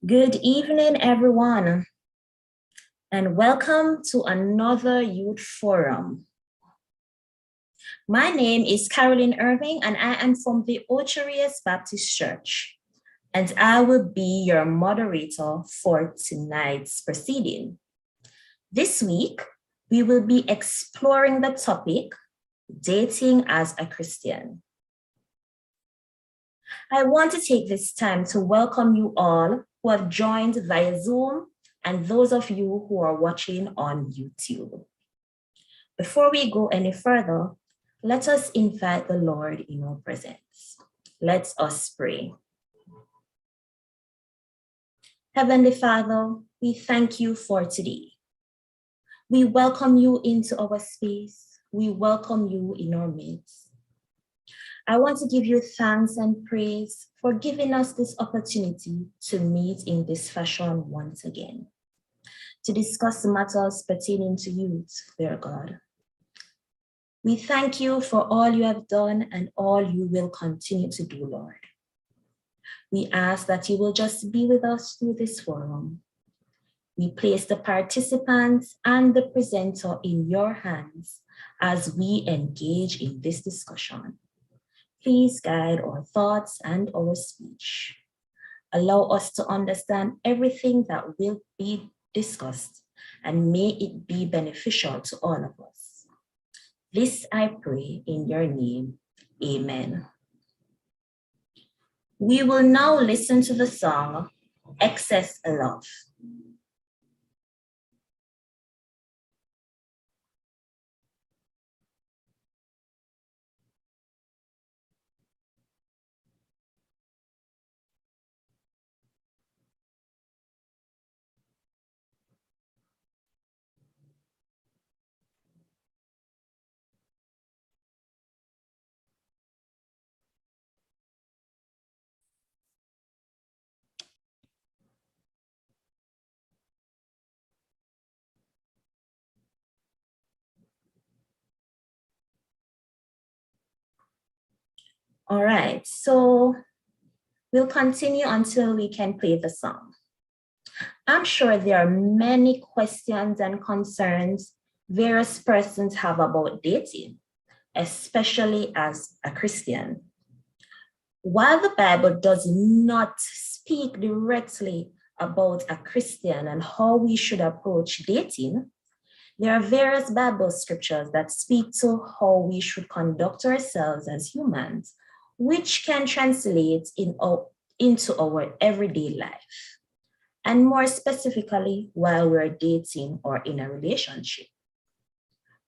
Good evening, everyone, and welcome to another Youth Forum. My name is Caroline Irving, and I am from the Ocherius Baptist Church, and I will be your moderator for tonight's proceeding. This week, we will be exploring the topic, dating as a Christian. I want to take this time to welcome you all who have joined via Zoom and those of you who are watching on YouTube. Before we go any further, let us invite the Lord in our presence. Let us pray. Heavenly Father, we thank you for today. We welcome you into our space. We welcome you in our midst. I want to give you thanks and praise for giving us this opportunity to meet in this fashion once again, to discuss matters pertaining to youth, dear God. We thank you for all you have done and all you will continue to do, Lord. We ask that you will just be with us through this forum. We place the participants and the presenter in your hands as we engage in this discussion. Please guide our thoughts and our speech. Allow us to understand everything that will be discussed, and may it be beneficial to all of us. This I pray in your name. Amen. We will now listen to the song, Excess Love. All right, so we'll continue until we can play the song. I'm sure there are many questions and concerns various persons have about dating, especially as a Christian. While the Bible does not speak directly about a Christian and how we should approach dating, there are various Bible scriptures that speak to how we should conduct ourselves as humans, which can translate into our everyday life, and more specifically, while we're dating or in a relationship.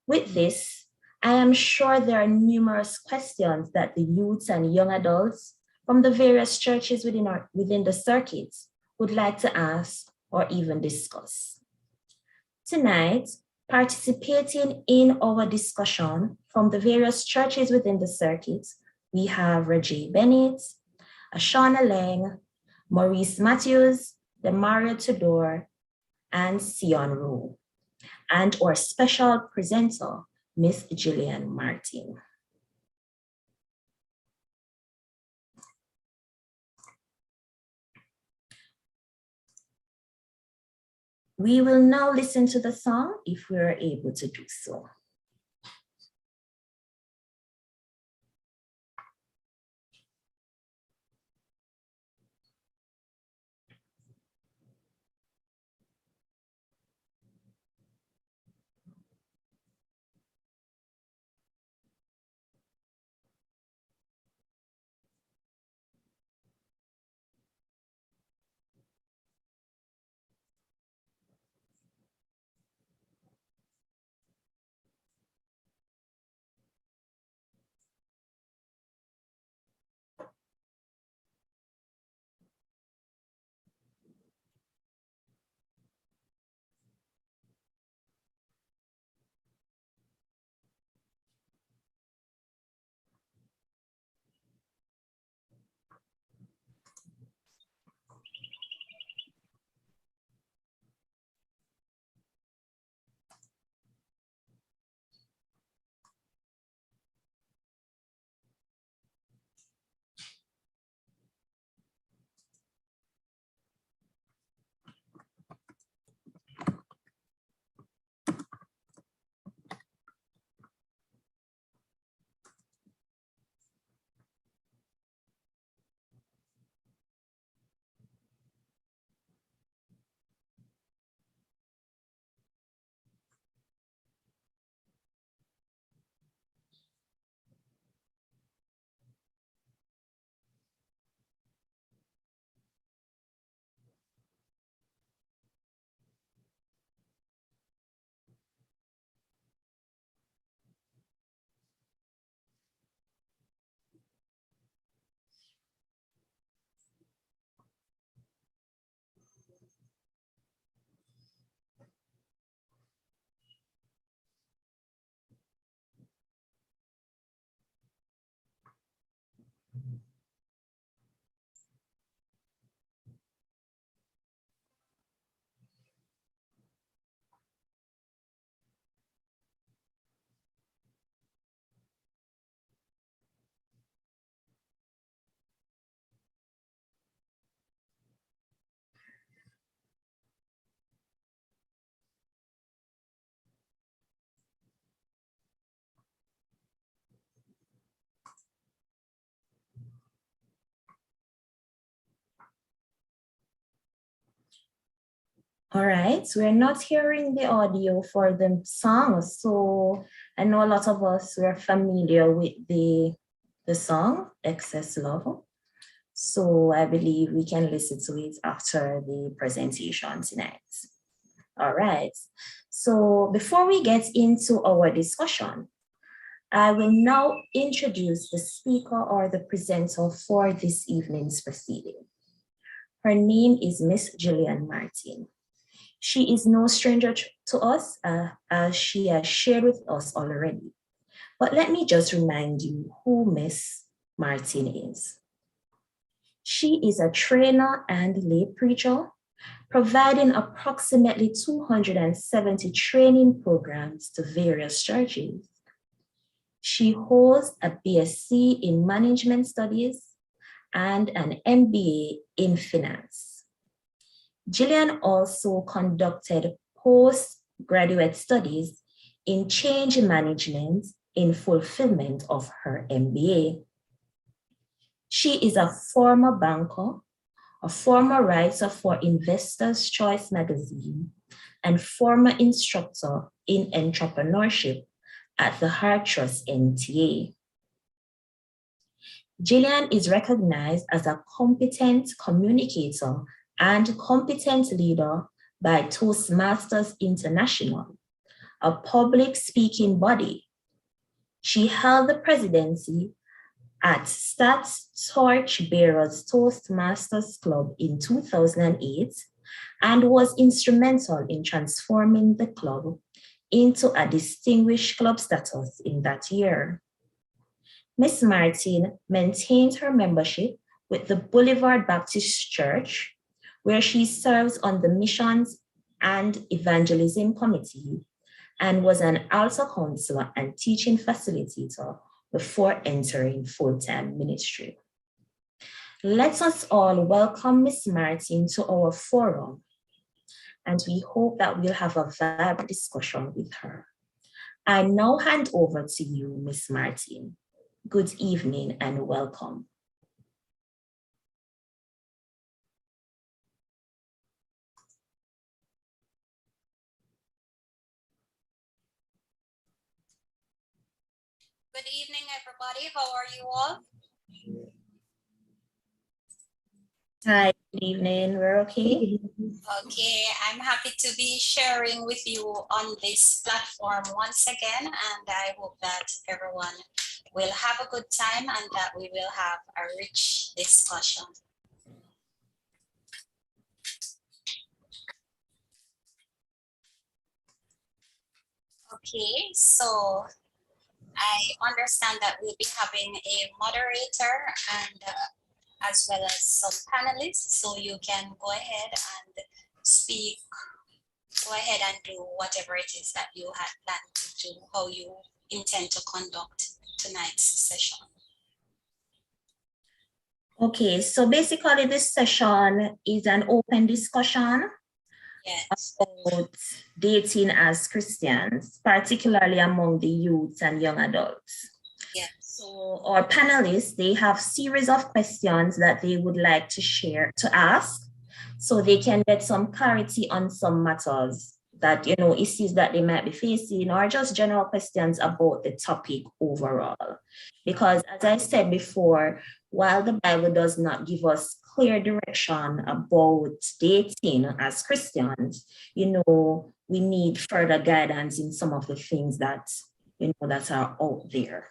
With this, I am sure there are numerous questions that the youths and young adults from the various churches within the circuits would like to ask or even discuss. Tonight, participating in our discussion from the various churches within the circuits, we have Rajay Bennett, Ashana Lang, Maurice Matthews, Demario Tudor, and Sion Rowe, and our special presenter, Miss Gillian Martin. We will now listen to the song if we are able to do so. All right, so we're not hearing the audio for the song. So I know a lot of us were familiar with the song, Excess Love. So I believe we can listen to it after the presentation tonight. All right, so before we get into our discussion, I will now introduce the speaker or the presenter for this evening's proceeding. Her name is Miss Gillian Martin. She is no stranger to us, as she has shared with us already. But let me just remind you who Miss Martin is. She is a trainer and lay preacher, providing approximately 270 training programs to various churches. She holds a BSc in Management Studies and an MBA in Finance. Gillian also conducted postgraduate studies in change management in fulfillment of her MBA. She is a former banker, a former writer for Investors' Choice magazine, and former instructor in entrepreneurship at the Heart Trust NTA. Gillian is recognized as a competent communicator and competent leader by Toastmasters International, a public speaking body. She held the presidency at Stats Torchbearers Toastmasters Club in 2008 and was instrumental in transforming the club into a distinguished club status in that year. Ms. Martin maintained her membership with the Boulevard Baptist Church, where she serves on the Missions and Evangelism Committee and was an altar counselor and teaching facilitator before entering full-time ministry. Let us all welcome Ms. Martin to our forum, and we hope that we'll have a vibrant discussion with her. I now hand over to you, Ms. Martin. Good evening and welcome. Good evening, everybody. How are you all? Hi, good evening. We're okay? Okay, I'm happy to be sharing with you on this platform once again, and I hope that everyone will have a good time and that we will have a rich discussion. Okay, so I understand that we'll be having a moderator and as well as some panelists, so you can go ahead and speak. Go ahead and do whatever it is that you had planned to do, how you intend to conduct tonight's session. Okay, so basically this session is an open discussion about dating as Christians, particularly among the youth and young adults. Yes. So our panelists, they have series of questions that they would like to share, to ask, so they can get some clarity on some matters that, issues that they might be facing, or just general questions about the topic overall. Because as I said before, while the Bible does not give us clear direction about dating as Christians, we need further guidance in some of the things that, that are out there.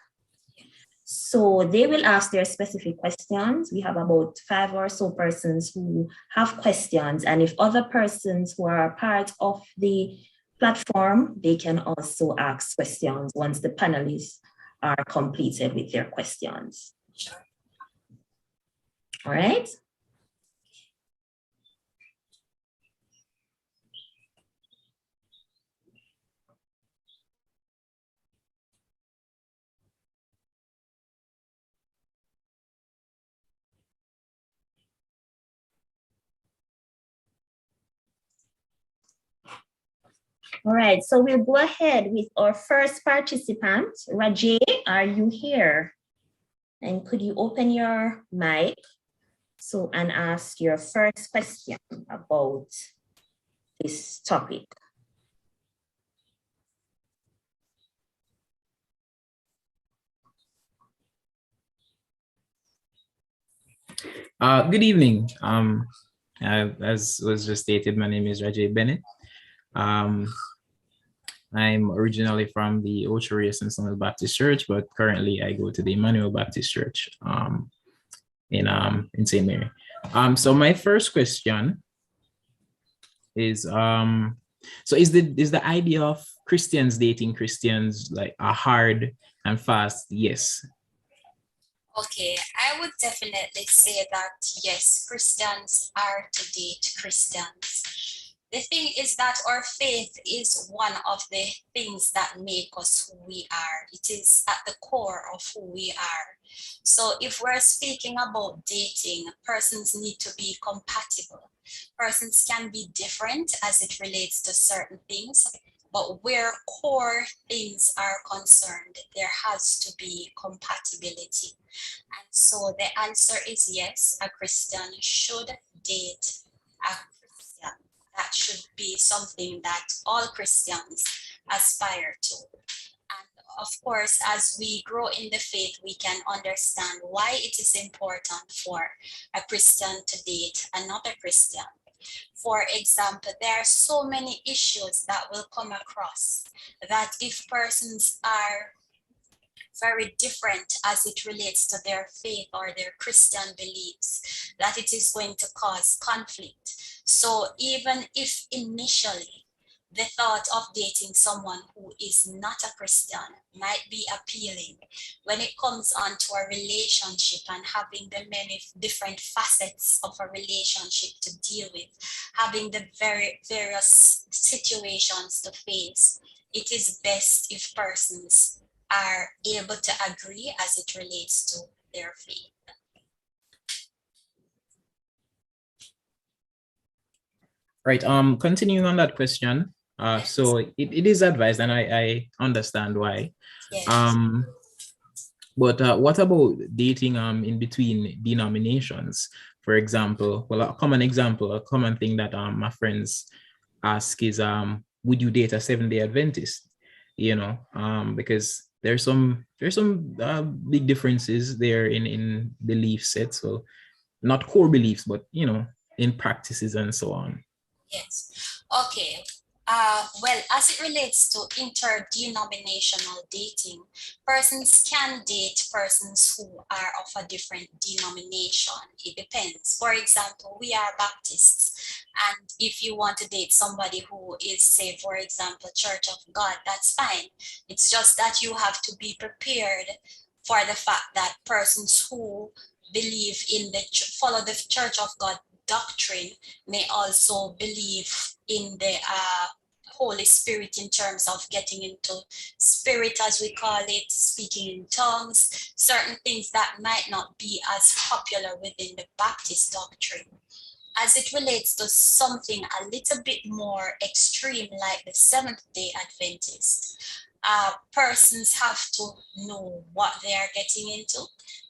So they will ask their specific questions. We have about 5 or so persons who have questions. And if other persons who are part of the platform, they can also ask questions once the panelists are completed with their questions. Sure. All right. All right, so we'll go ahead with our first participant. Rajay, are you here? And could you open your mic and ask your first question about this topic. Good evening. As was just stated, my name is Rajay Bennett. I'm originally from the Ocho St. Samuel Baptist Church, but currently I go to the Emmanuel Baptist Church in St. Mary. So my first question is so is the idea of Christians dating Christians like a hard and fast yes? Okay, I would definitely say that yes, Christians are to date Christians. The thing is that our faith is one of the things that make us who we are. It is at the core of who we are. So if we're speaking about dating, persons need to be compatible. Persons can be different as it relates to certain things, but where core things are concerned, there has to be compatibility. And so the answer is yes, a Christian should date a Christian. That should be something that all Christians aspire to. And of course, as we grow in the faith, we can understand why it is important for a Christian to date another Christian. For example, there are so many issues that will come across that if persons are very different as it relates to their faith or their Christian beliefs, that it is going to cause conflict. So even if initially the thought of dating someone who is not a Christian might be appealing, when it comes on to a relationship and having the many different facets of a relationship to deal with, having the very various situations to face, it is best if persons are able to agree as it relates to their faith. Right. Continuing on that question. Yes. So it is advised, and I understand why. Yes. But what about dating in between denominations? For example, well, a common example, a common thing that my friends ask is would you date a Seventh-day Adventist? You know, because there's some big differences there in belief sets. So not core beliefs, but in practices and so on. Yes. Okay. Well, as it relates to interdenominational dating, persons can date persons who are of a different denomination. It depends. For example, we are Baptists, and if you want to date somebody who is, say, for example, Church of God, that's fine. It's just that you have to be prepared for the fact that persons who believe in follow the Church of God doctrine may also believe in the Holy Spirit in terms of getting into spirit, as we call it, speaking in tongues, certain things that might not be as popular within the Baptist doctrine. As it relates to something a little bit more extreme, like the Seventh-day Adventist, persons have to know what they are getting into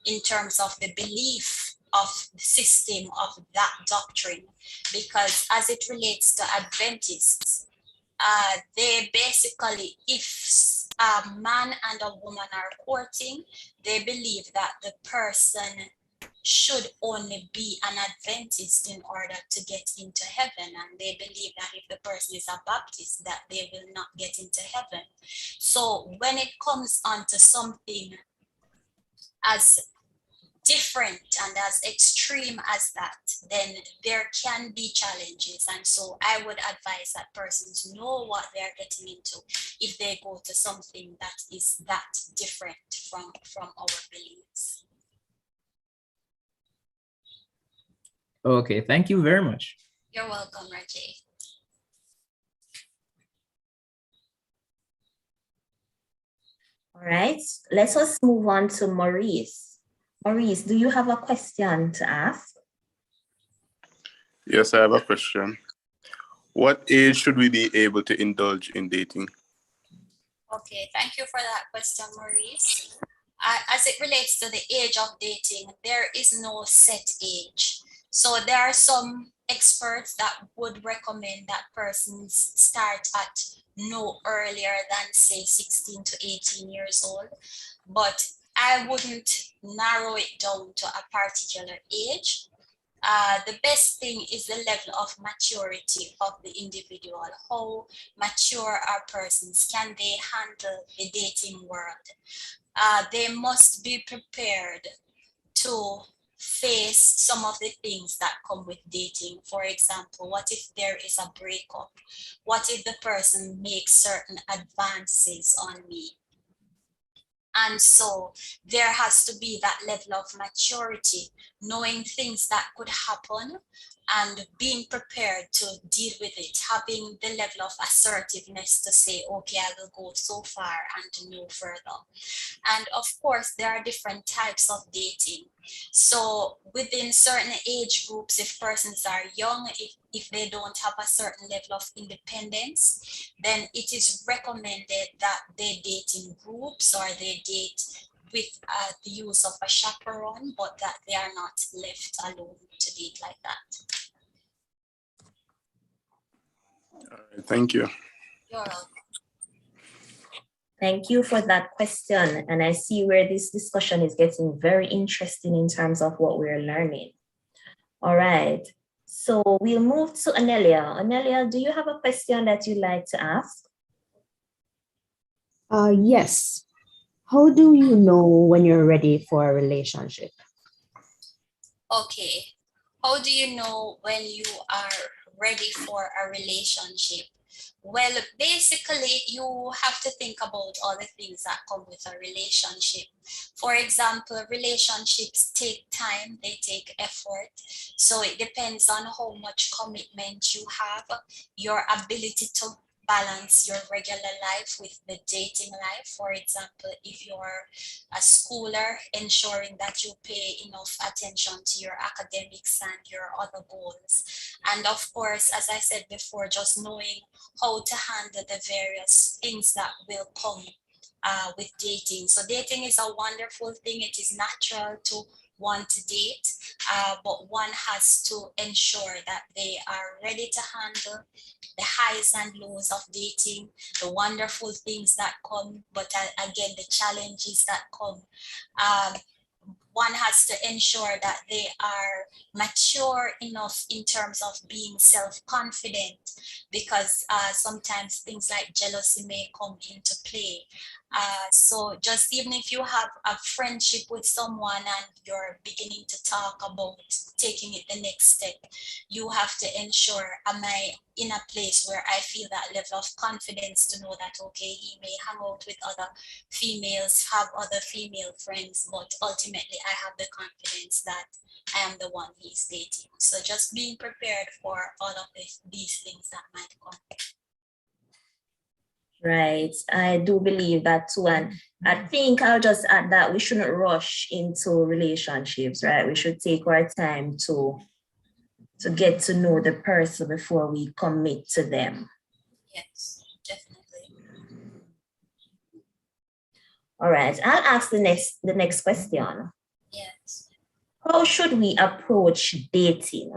in terms of the belief of the system of that doctrine, because as it relates to Adventists, they basically, if a man and a woman are courting, they believe that the person should only be an Adventist in order to get into heaven, and they believe that if the person is a Baptist, that they will not get into heaven. So when it comes on to something as different and as extreme as that, then there can be challenges. And so I would advise that persons know what they're getting into if they go to something that is that different from our beliefs. Okay, thank you very much. You're welcome, Rajay. All right, let us move on to Maurice. Maurice, do you have a question to ask? Yes, I have a question. What age should we be able to indulge in dating? Okay, thank you for that question, Maurice. As it relates to the age of dating, there is no set age. So there are some experts that would recommend that persons start at no earlier than say 16 to 18 years old, but I wouldn't narrow it down to a particular age. The best thing is the level of maturity of the individual. How mature are persons? Can they handle the dating world? They must be prepared to face some of the things that come with dating. For example, what if there is a breakup? What if the person makes certain advances on me? And so there has to be that level of maturity, knowing things that could happen and being prepared to deal with it, having the level of assertiveness to say, okay, I will go so far and no further. And of course, there are different types of dating. So within certain age groups, if persons are young, if they don't have a certain level of independence, then it is recommended that they date in groups or they date with the use of a chaperone, but that they are not left alone to date like that. All right, thank you. You're welcome. Thank you for that question. And I see where this discussion is getting very interesting in terms of what we're learning. All right. So we'll move to Anelia. Anelia, do you have a question that you'd like to ask? Yes. How do you know when you're ready for a relationship? Okay. How do you know when you are ready for a relationship? Well, basically, you have to think about all the things that come with a relationship. For example, relationships take time, they take effort. So it depends on how much commitment you have, your ability to balance your regular life with the dating life. For example, if you're a schooler, ensuring that you pay enough attention to your academics and your other goals. And of course, as I said before, just knowing how to handle the various things that will come with dating. So dating is a wonderful thing. It is natural to want to date, but one has to ensure that they are ready to handle the highs and lows of dating, the wonderful things that come, but again, the challenges that come. One has to ensure that they are mature enough in terms of being self-confident, because sometimes things like jealousy may come into play. So just even if you have a friendship with someone and you're beginning to talk about taking it the next step, you have to ensure, am I in a place where I feel that level of confidence to know that, okay, he may hang out with other females, have other female friends, but ultimately I have the confidence that I am the one he's dating. So just being prepared for all of these things that might come. Right. I do believe that too. And I think I'll just add that we shouldn't rush into relationships, right? We should take our time to get to know the person before we commit to them. Yes, definitely. All right. I'll ask the next question. Yes. How should we approach dating?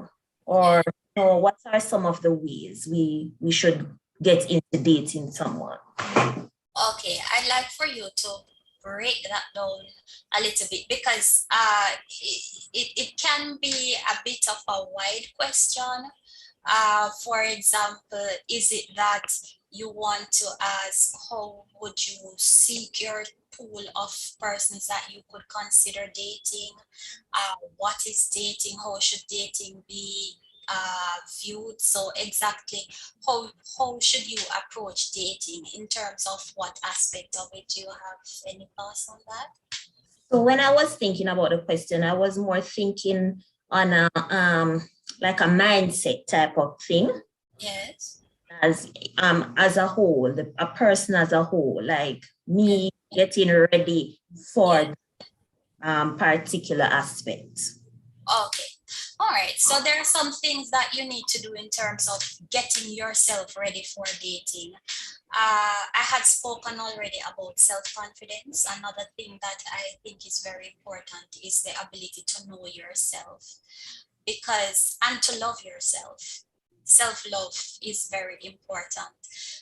Or what are some of the ways we should get into dating someone? Okay, I'd like for you to break that down a little bit, because it can be a bit of a wide question. For example, is it that you want to ask how would you seek your pool of persons that you could consider dating? What is dating? How should dating be viewed? So exactly how should you approach dating in terms of what aspect of it? Do you have any thoughts on that? So when I was thinking about the question, I was more thinking on a like a mindset type of thing. Yes. As a whole, a person as a whole, like me getting ready for particular aspects. Okay. All right. So there are some things that you need to do in terms of getting yourself ready for dating. I had spoken already about self-confidence. Another thing that I think is very important is the ability to know yourself. and to love yourself. Self-love is very important.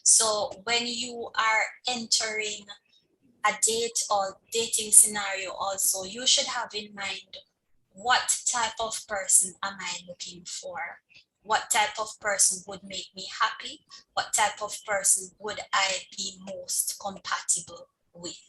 So when you are entering a date or dating scenario also, you should have in mind, what type of person am I looking for? What type of person would make me happy? What type of person would I be most compatible with?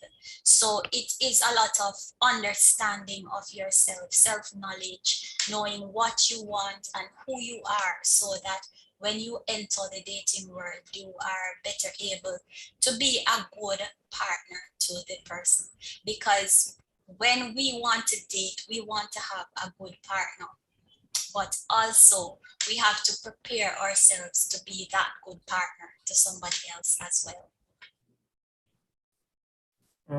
So it is a lot of understanding of yourself, self-knowledge, knowing what you want and who you are, so that when you enter the dating world, you are better able to be a good partner to the person. Because when we want to date, we want to have a good partner, but also we have to prepare ourselves to be that good partner to somebody else as well.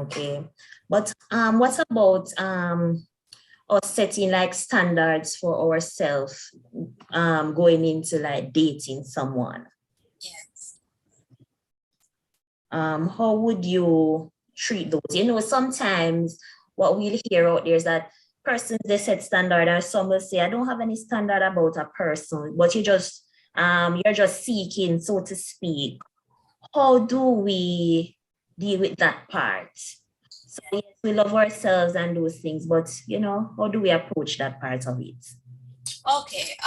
Okay. But what about us setting like standards for ourselves going into like dating someone? Yes. How would you treat those? You know, sometimes what we'll hear out there is that persons, they set standard, and some will say, I don't have any standard about a person, but you're just seeking, so to speak. How do we deal with that part? So yes, we love ourselves and those things, but you know, how do we approach that part of it? Okay,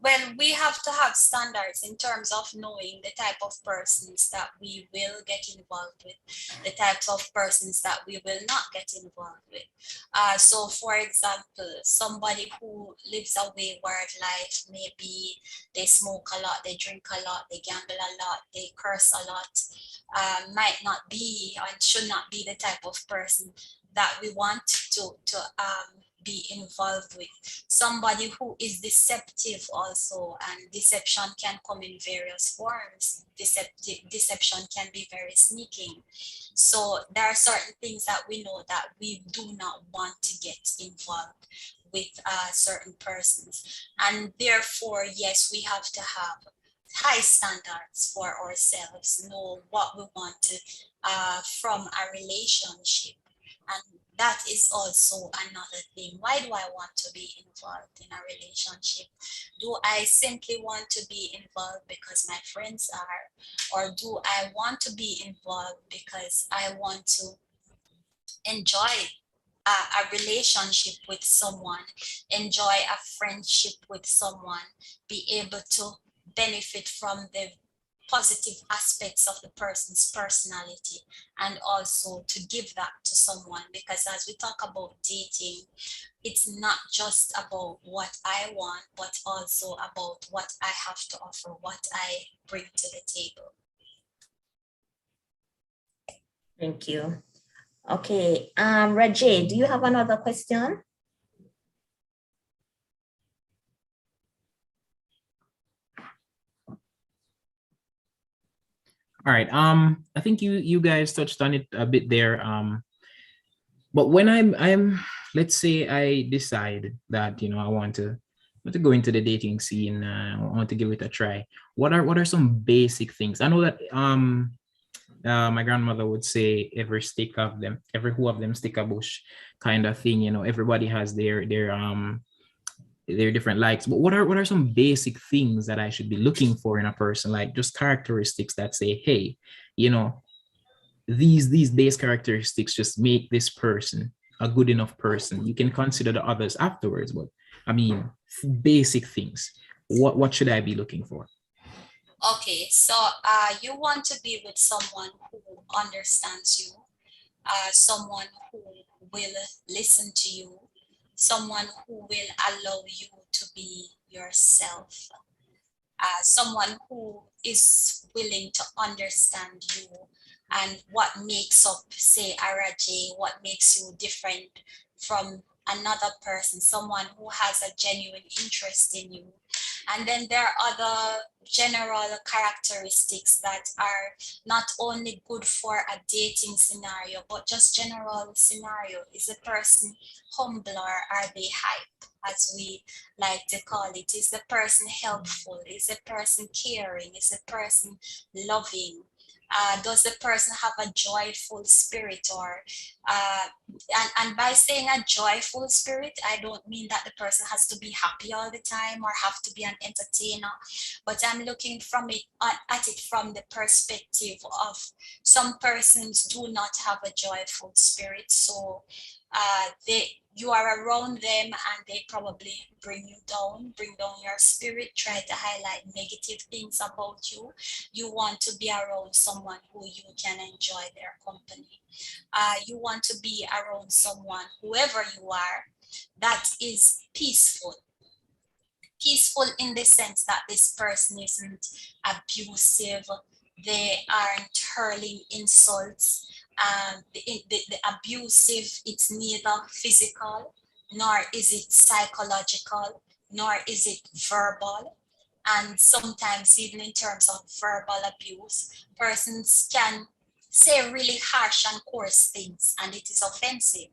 well, we have to have standards in terms of knowing the type of persons that we will get involved with, the types of persons that we will not get involved with. So for example, somebody who lives a wayward life, maybe they smoke a lot, they drink a lot, they gamble a lot, they curse a lot, might not be and should not be the type of person that we want to be involved with. Somebody who is deceptive also, and deception can come in various forms. Deception can be very sneaking. So there are certain things that we know that we do not want to get involved with certain persons. And therefore, yes, we have to have high standards for ourselves, know what we want to, from a relationship. And that is also another thing. Why do I want to be involved in a relationship? Do I simply want to be involved because my friends are, or do I want to be involved because I want to enjoy a relationship with someone, enjoy a friendship with someone, be able to benefit from the positive aspects of the person's personality, and also to give that to someone. Because as we talk about dating, it's not just about what I want, but also about what I have to offer, what I bring to the table. Thank you. Okay, Rajay, do you have another question? All right. I think you guys touched on it a bit there. But when I'm let's say I decide that I want to go into the dating scene, I want to give it a try. What are some basic things? I know that my grandmother would say every who of them stick a bush kind of thing. Everybody has their different likes. But what are some basic things that I should be looking for in a person, like just characteristics that say, hey, these base characteristics just make this person a good enough person. You can consider the others afterwards, but I mean, basic things. What should I be looking for? Okay, so you want to be with someone who understands you, someone who will listen to you, someone who will allow you to be yourself, someone who is willing to understand you and what makes up, say, Araje, what makes you different from another person, someone who has a genuine interest in you. And then there are other general characteristics that are not only good for a dating scenario, but just general scenario. Is the person humble, or are they hype, as we like to call it? Is the person helpful? Is the person caring? Is the person loving? Does the person have a joyful spirit? Or and by saying a joyful spirit, I don't mean that the person has to be happy all the time or have to be an entertainer, but I'm looking from it at it from the perspective of some persons do not have a joyful spirit. So you are around them and they probably bring down your spirit, try to highlight negative things about you. You want to be around someone who you can enjoy their company. You want to be around someone, whoever you are, that is peaceful. Peaceful in the sense that this person isn't abusive, they aren't hurling insults. The abusive, it's neither physical, nor is it psychological, nor is it verbal. And sometimes, even in terms of verbal abuse, persons can say really harsh and coarse things, and it is offensive.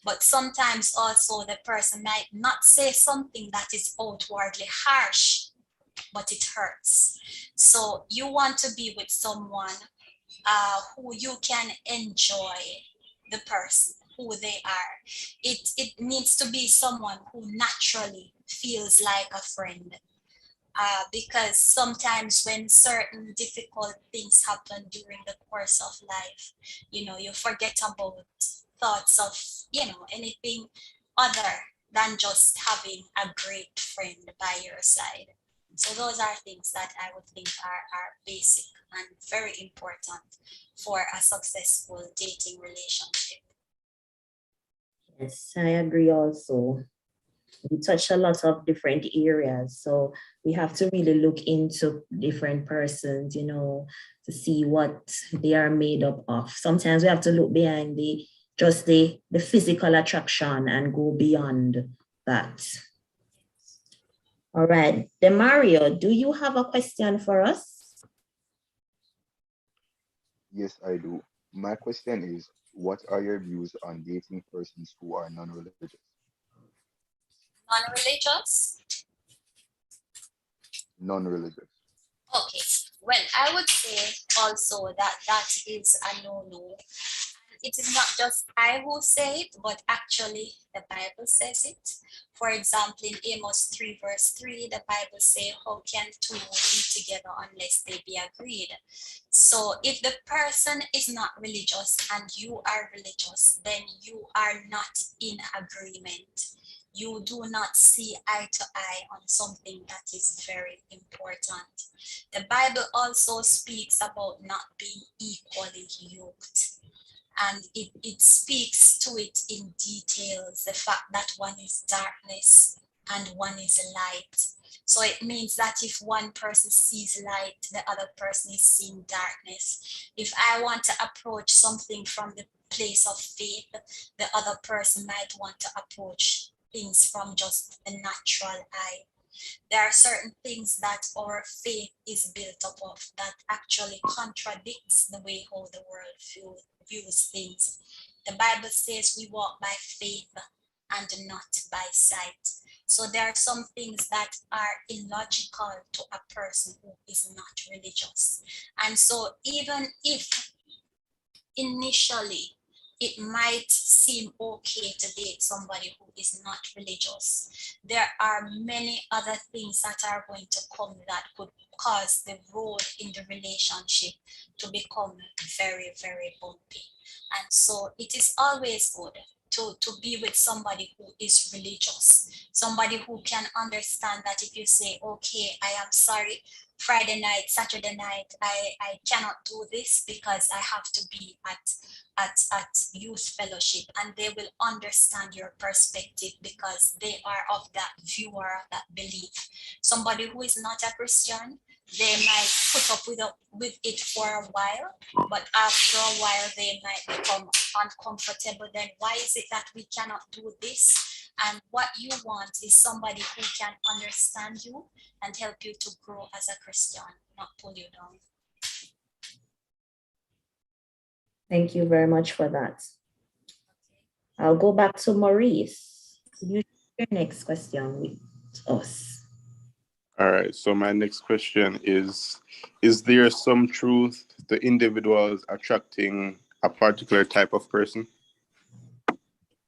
But sometimes also the person might not say something that is outwardly harsh, but it hurts. So you want to be with someone who you can enjoy the person, who they are. It needs to be someone who naturally feels like a friend. Because sometimes when certain difficult things happen during the course of life, you forget about thoughts of, anything other than just having a great friend by your side. So those are things that I would think are basic and very important for a successful dating relationship. Yes, I agree also. We touch a lot of different areas. So we have to really look into different persons, to see what they are made up of. Sometimes we have to look behind the physical attraction and go beyond that. All right. Demario, do you have a question for us? Yes, I do. My question is, what are your views on dating persons who are non-religious? Non-religious? Non-religious. Okay. Well, I would say also that that is a no-no. It is not just I who say it, but actually the Bible says it. For example, in Amos 3 verse 3, the Bible says, how can two be together unless they be agreed? So if the person is not religious and you are religious, then you are not in agreement. You do not see eye to eye on something that is very important. The Bible also speaks about not being equally yoked. And it speaks to it in details, the fact that one is darkness and one is light. So it means that if one person sees light, the other person is seeing darkness. If I want to approach something from the place of faith, the other person might want to approach things from just the natural eye. There are certain things that our faith is built up of that actually contradicts the way how the world views things. The Bible says we walk by faith and not by sight. So there are some things that are illogical to a person who is not religious. And so even if initially it might seem okay to date somebody who is not religious, there are many other things that are going to come that could cause the road in the relationship to become very, very bumpy. And so it is always good to be with somebody who is religious, somebody who can understand that if you say, okay, I am sorry, Friday night, Saturday night, I cannot do this because I have to be at youth fellowship, and they will understand your perspective because they are of that view or of that belief. Somebody who is not a Christian, they might put up with it for a while, but after a while they might become uncomfortable. Then why is it that we cannot do this? And what you want is somebody who can understand you and help you to grow as a Christian, not pull you down. Thank you very much for that. I'll go back to Maurice. You your next question with us. All right. So my next question is there some truth to individuals attracting a particular type of person?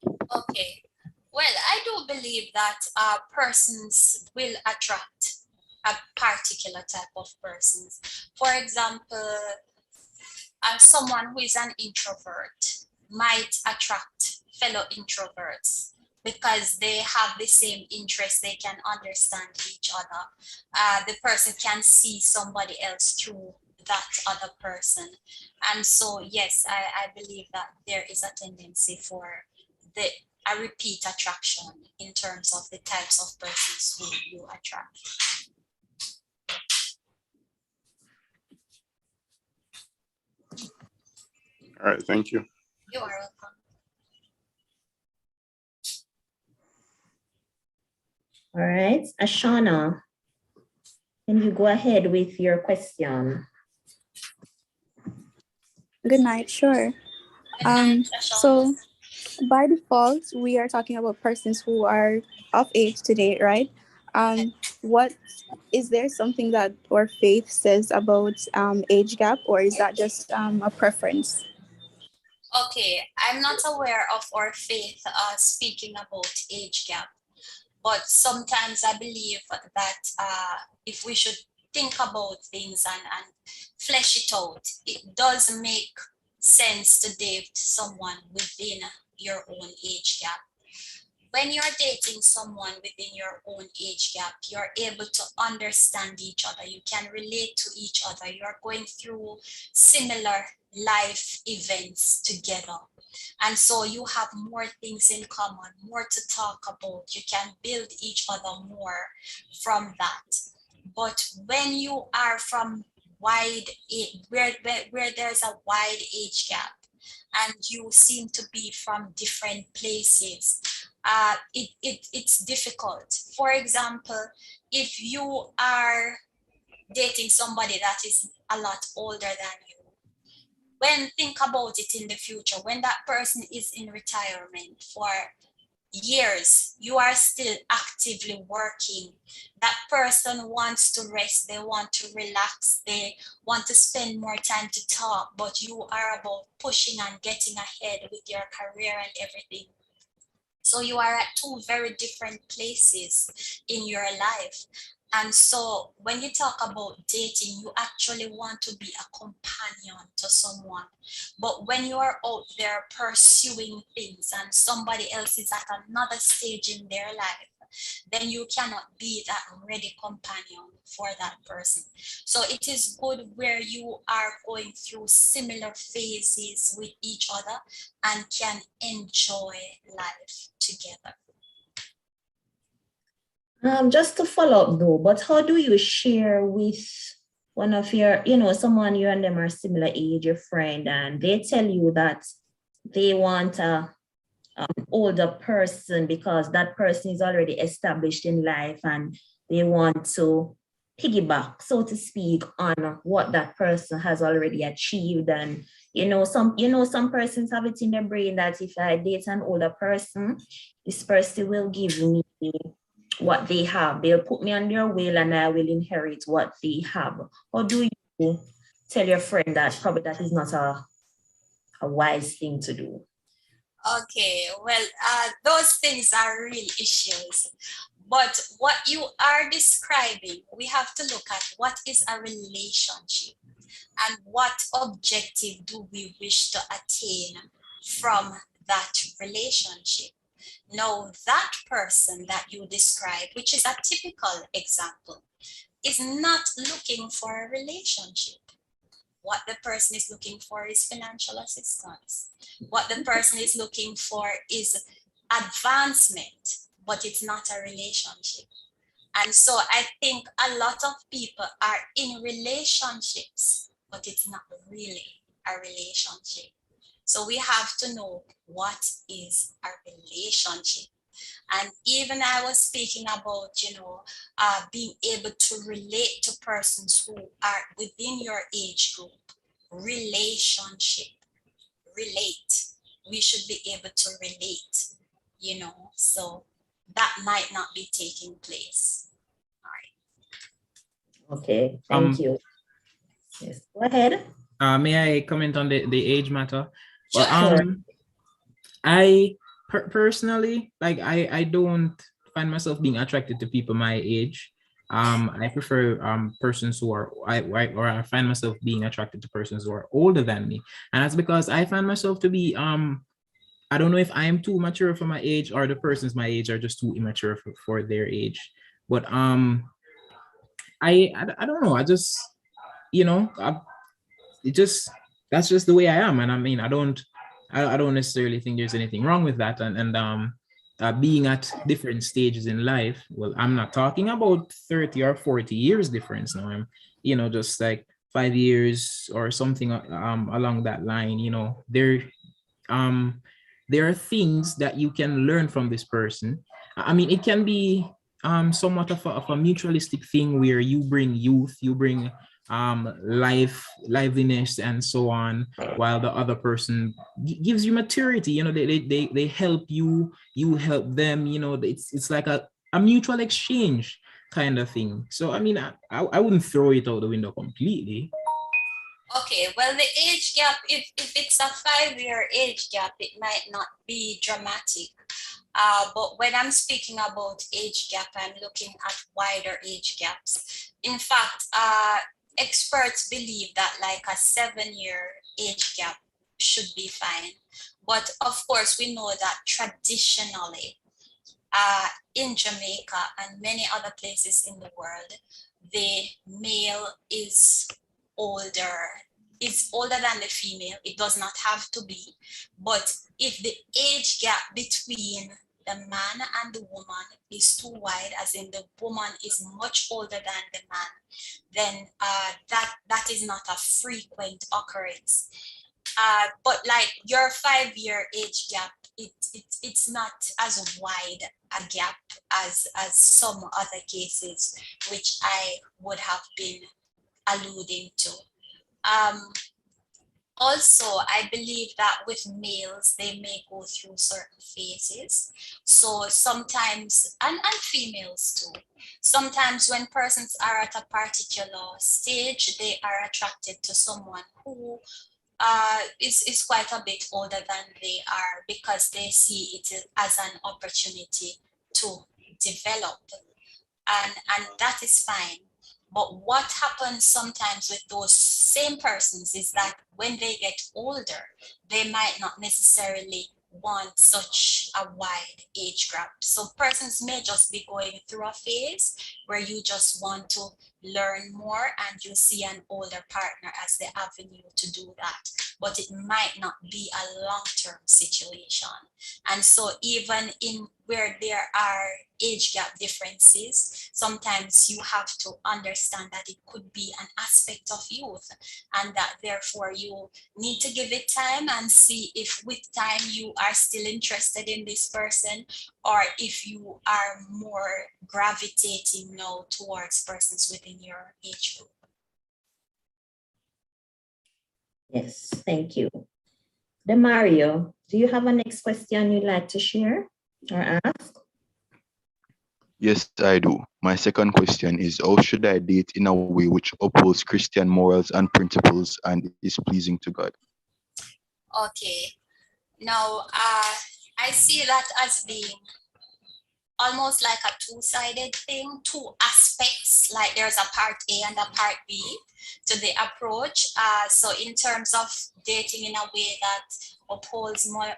Okay. Well, I do believe that persons will attract a particular type of persons. For example, someone who is an introvert might attract fellow introverts because they have the same interests, they can understand each other. The person can see somebody else through that other person. And so, yes, I believe that there is a tendency for the a repeat attraction in terms of the types of persons who you attract. All right. Thank you. You are welcome. All right, Ashana, can you go ahead with your question? Good night, sure. Good night, So by default, we are talking about persons who are of age today, right? What is there something that our faith says about age gap, or is that just a preference? Okay, I'm not aware of our faith speaking about age gap, but sometimes I believe that if we should think about things and flesh it out, it does make sense to date someone within your own age gap. When you're dating someone within your own age gap, you're able to understand each other. You can relate to each other. You're going through similar life events together. And so you have more things in common, more to talk about. You can build each other more from that. But when you are from where there's a wide age gap, and you seem to be from different places, it's difficult. For example, if you are dating somebody that is a lot older than you, when think about it in the future, when that person is in retirement for years, you are still actively working. That person wants to rest, they want to relax, they want to spend more time to talk, but you are about pushing and getting ahead with your career and everything. So you are at two very different places in your life. And so when you talk about dating, you actually want to be a companion to someone. But when you are out there pursuing things and somebody else is at another stage in their life, then you cannot be that ready companion for that person. So it is good where you are going through similar phases with each other and can enjoy life together. Just to follow up though, but how do you share with one of your, someone you and them are similar age, your friend, and they tell you that they want a older person because that person is already established in life and they want to piggyback, so to speak, on what that person has already achieved. And some persons have it in their brain that if I date an older person, this person will give me what they have. They'll put me on their will and I will inherit what they have. Or do you tell your friend that probably that is not a wise thing to do? Okay, well, those things are real issues. But what you are describing, we have to look at what is a relationship and what objective do we wish to attain from that relationship. Now, that person that you describe, which is a typical example, is not looking for a relationship. What the person is looking for is financial assistance. What the person is looking for is advancement, but it's not a relationship. And so I think a lot of people are in relationships, but it's not really a relationship. So we have to know what is a relationship. And even I was speaking about, being able to relate to persons who are within your age group. Relationship, relate. We should be able to relate, so that might not be taking place. All right. Okay, thank you. Yes, go ahead. May I comment on the age matter? Well, Sure. I personally, like, I don't find myself being attracted to people my age. I prefer persons who are I find myself being attracted to persons who are older than me, and that's because I find myself to be I don't know if I am too mature for my age or the persons my age are just too immature for their age. But I don't know. I just, you know, it just, that's just the way I am. And I mean, I don't necessarily think there's anything wrong with that. And being at different stages in life, well, I'm not talking about 30 or 40 years difference now. I'm, just like 5 years or something along that line. Um there are things that you can learn from this person. I mean, it can be somewhat of a mutualistic thing where you bring youth, you bring liveliness and so on, while the other person gives you maturity. They help you, you help them. It's like a mutual exchange kind of thing. So I mean, I wouldn't throw it out the window completely. Okay, well, the age gap, if it's a 5-year age gap, it might not be dramatic. But when I'm speaking about age gap, I'm looking at wider age gaps. In fact, experts believe that like a 7-year age gap should be fine. But of course, we know that traditionally, in Jamaica and many other places in the world, the male is older than the female. It does not have to be, but if the age gap between the man and the woman is too wide, as in the woman is much older than the man, then that is not a frequent occurrence. But like your 5-year age gap, it's not as wide a gap as some other cases, which I would have been alluding to. Also, I believe that with males, they may go through certain phases. So sometimes, and females too, sometimes when persons are at a particular stage, they are attracted to someone who is quite a bit older than they are, because they see it as an opportunity to develop, and that is fine. But what happens sometimes with those same persons is that when they get older, they might not necessarily want such a wide age gap. So persons may just be going through a phase where you just want to learn more and you see an older partner as the avenue to do that. But it might not be a long-term situation. And so even in where there are age gap differences, sometimes you have to understand that it could be an aspect of youth, and that therefore you need to give it time and see if with time you are still interested in this person, or if you are more gravitating now towards persons within your age group. Yes, thank you. Demario, do you have a next question you'd like to share or ask? Yes, I do. My second question is, how should I date in a way which upholds Christian morals and principles and is pleasing to God? Okay. Now, I see that as being almost like a two-sided thing, two aspects, like there's a part A and a part B to the approach. So in terms of dating in a way that upholds more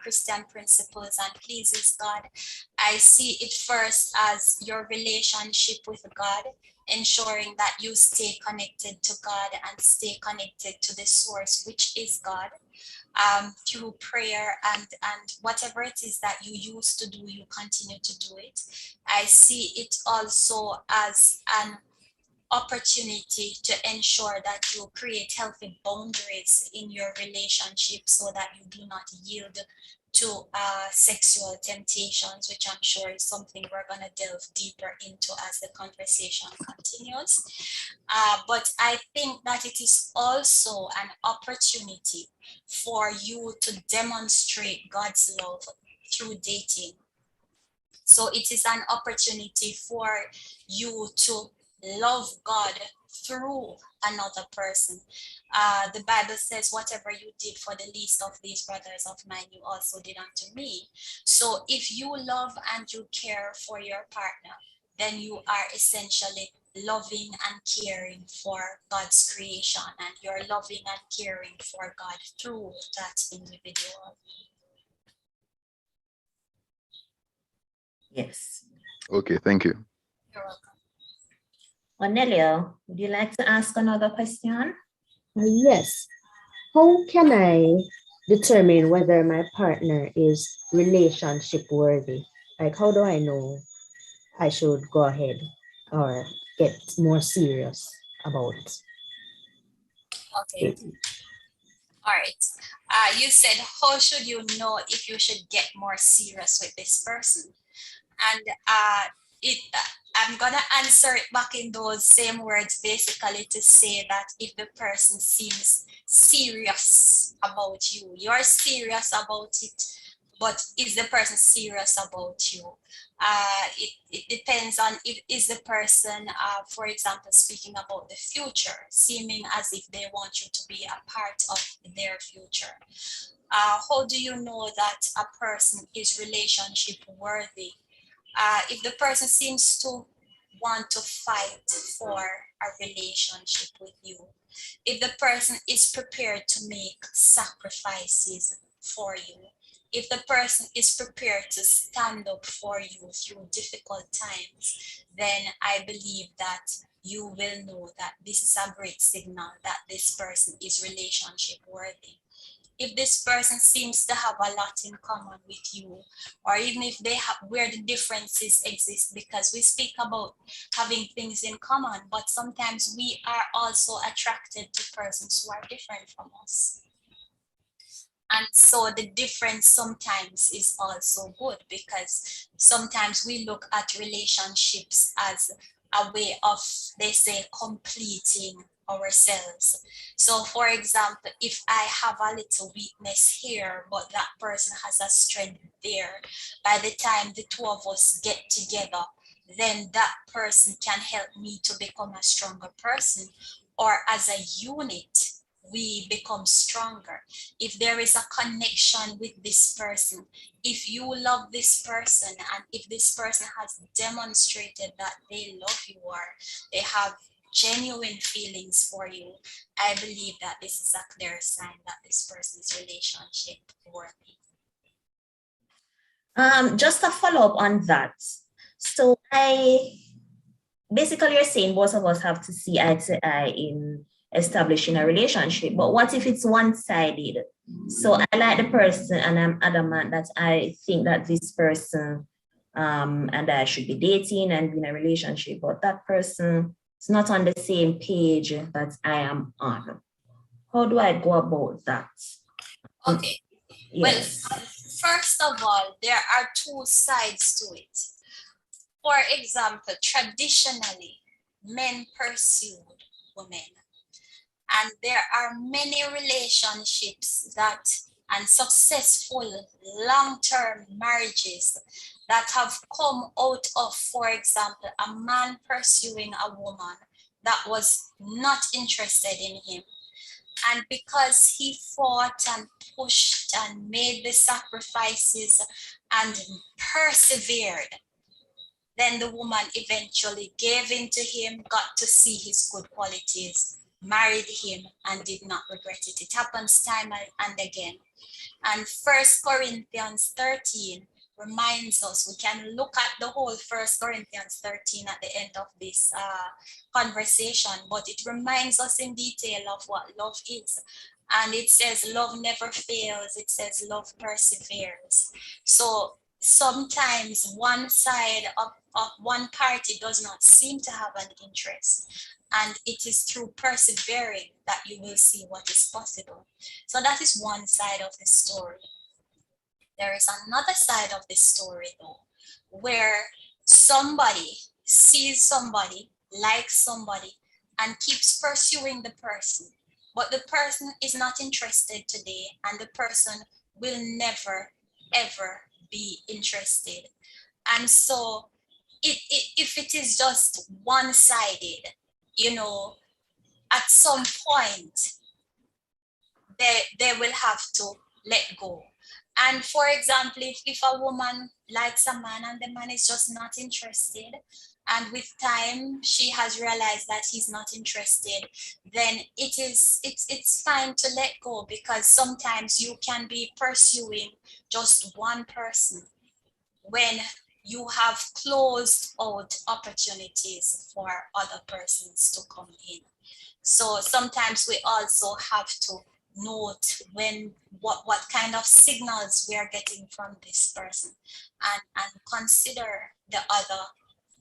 Christian principles and pleases God, I see it first as your relationship with God, ensuring that you stay connected to God and stay connected to the source, which is God. Through prayer and whatever it is that you used to do, you continue to do it. I see it also as an opportunity to ensure that you create healthy boundaries in your relationship so that you do not yield to sexual temptations, which I'm sure is something we're going to delve deeper into as the conversation continues. But I think that it is also an opportunity for you to demonstrate God's love through dating. So it is an opportunity for you to love God through another person. The Bible says, whatever you did for the least of these brothers of mine, you also did unto me. So if you love and you care for your partner, then you are essentially loving and caring for God's creation, and you're loving and caring for God through that individual. Yes. Okay, thank you. You're welcome. Cornelio, would you like to ask another question? Yes. How can I determine whether my partner is relationship worthy? Like, how do I know I should go ahead or get more serious about Okay. it? All right. You said, how should you know if you should get more serious with this person? And I'm gonna answer it back in those same words, basically to say that if the person seems serious about you, you're serious about it, but is the person serious about you? It depends on if is the person, for example, speaking about the future, seeming as if they want you to be a part of their future. How do you know that a person is relationship worthy? If the person seems to want to fight for a relationship with you, if the person is prepared to make sacrifices for you, if the person is prepared to stand up for you through difficult times, then I believe that you will know that this is a great signal that this person is relationship worthy. If this person seems to have a lot in common with you, or even if they have where the differences exist, because we speak about having things in common, but sometimes we are also attracted to persons who are different from us. And so the difference sometimes is also good, because sometimes we look at relationships as a way of, they say, completing ourselves. So for example, if I have a little weakness here, but that person has a strength there, by the time the two of us get together, then that person can help me to become a stronger person, or as a unit, we become stronger. If there is a connection with this person, if you love this person, and if this person has demonstrated that they love you or they have genuine feelings for you, I believe that this is a clear sign that this person is relationship worthy. Just a follow up on that. So basically you're saying both of us have to see eye to eye in establishing a relationship, but what if it's one-sided? So I like the person and I'm adamant that I think that this person and I should be dating and be in a relationship, but that person is not on the same page that I am on. How do I go about that? Okay. Yes. Well, first of all, there are two sides to it. For example, traditionally, men pursued women. And there are many relationships that, and successful long-term marriages that have come out of, for example, a man pursuing a woman that was not interested in him. And because he fought and pushed and made the sacrifices and persevered, then the woman eventually gave in to him, got to see his good qualities, married him, and did not regret it. It happens time and again. And 1 Corinthians 13 reminds us, we can look at the whole 1 Corinthians 13 at the end of this conversation, but it reminds us in detail of what love is. And it says love never fails. It says love perseveres. So sometimes one side of one party does not seem to have an interest, and it is through persevering that you will see what is possible. So that is one side of the story. There is another side of the story though, where somebody sees somebody, likes somebody, and keeps pursuing the person, but the person is not interested today, and the person will never ever be interested. And so if it is just one-sided, you know, at some point they will have to let go. And for example, if a woman likes a man and the man is just not interested, and with time she has realized that he's not interested, then it's fine to let go, because sometimes you can be pursuing just one person when you have closed out opportunities for other persons to come in. So sometimes we also have to note what kind of signals we are getting from this person, and consider the other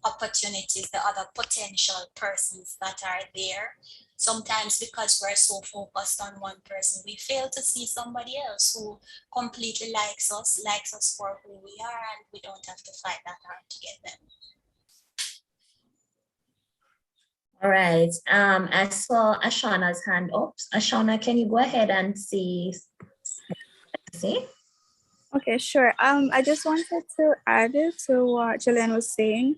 opportunities, the other potential persons that are there. Sometimes because we're so focused on one person, we fail to see somebody else who completely likes us for who we are, and we don't have to fight that hard to get them. All right. I saw Ashana's hand up. Ashana, can you go ahead and see? Okay, sure. I just wanted to add to what Jillian was saying.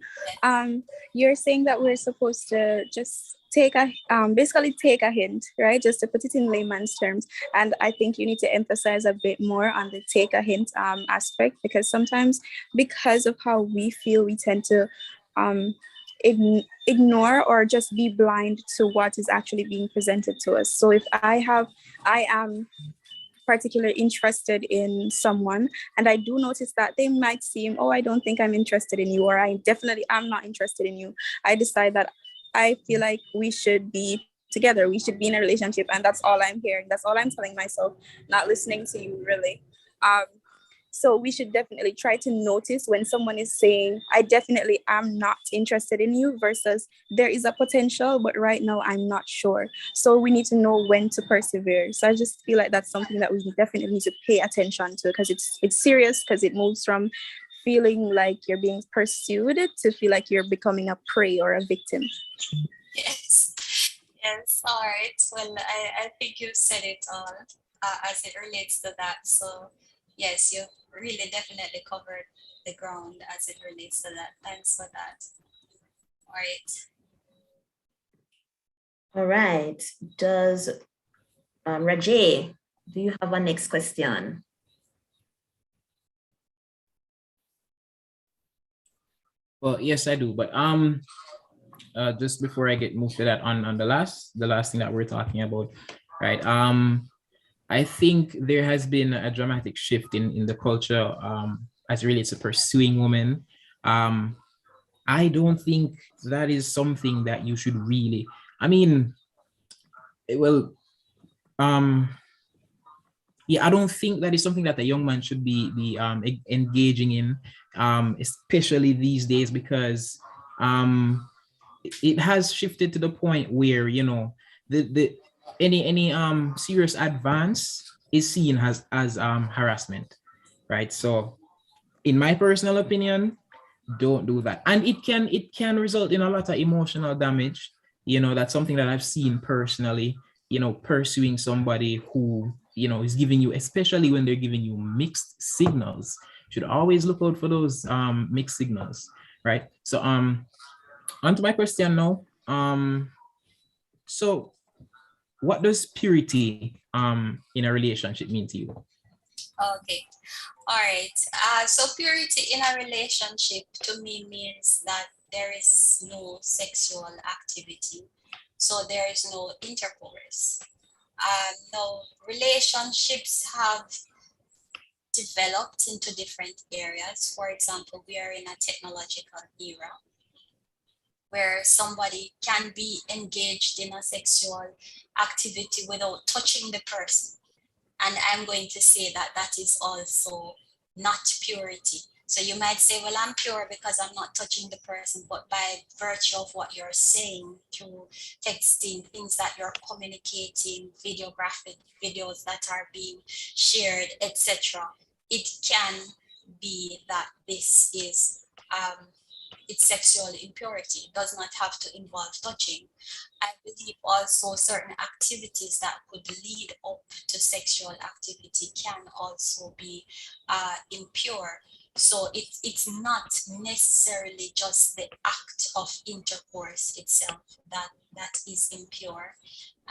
You're saying that we're supposed to just basically take a hint, right? Just to put it in layman's terms. And I think you need to emphasize a bit more on the take a hint aspect, because sometimes because of how we feel, we tend to ignore or just be blind to what is actually being presented to us. So if I am particularly interested in someone, and I do notice that they might seem, oh, I don't think I'm interested in you, or I definitely am not interested in you, I decide that I feel like we should be together, we should be in a relationship, and that's all I'm hearing, that's all I'm telling myself, not listening to you really. So we should definitely try to notice when someone is saying, I definitely am not interested in you, versus there is a potential, but right now I'm not sure. So we need to know when to persevere. So I just feel like that's something that we definitely need to pay attention to, because it's serious, because it moves from feeling like you're being pursued to feel like you're becoming a prey or a victim. Yes, all right. Well, I think you said it all as it relates to that. So yes, you really definitely covered the ground as it relates to that. Thanks for that. All right. All right. Does Rajay, do you have a next question? Well, yes, I do. But just before I get moved to that, on the last thing that we're talking about, right? I think there has been a dramatic shift in the culture as it relates to pursuing women. I don't think that is something that you should really, I mean, well, yeah, I don't think that is something that a young man should be engaging in, especially these days, because it has shifted to the point where, you know, the any serious advance is seen as harassment, right? So in my personal opinion, don't do that. And it can result in a lot of emotional damage. You know, that's something that I've seen personally, you know, pursuing somebody who, you know, is giving you, especially when they're giving you mixed signals. You should always look out for those mixed signals, right? So on to my question now. So what does purity in a relationship mean to you? Okay. All right. So purity in a relationship to me means that there is no sexual activity. So there is no intercourse. No, relationships have developed into different areas. For example, we are in a technological era where somebody can be engaged in a sexual activity without touching the person. And I'm going to say that that is also not purity. So you might say, well, I'm pure because I'm not touching the person, but by virtue of what you're saying through texting, things that you're communicating, videographic videos that are being shared, etc., it can be that this is it's sexual impurity. It does not have to involve touching. I believe also certain activities that could lead up to sexual activity can also be impure. So it's not necessarily just the act of intercourse itself that is impure.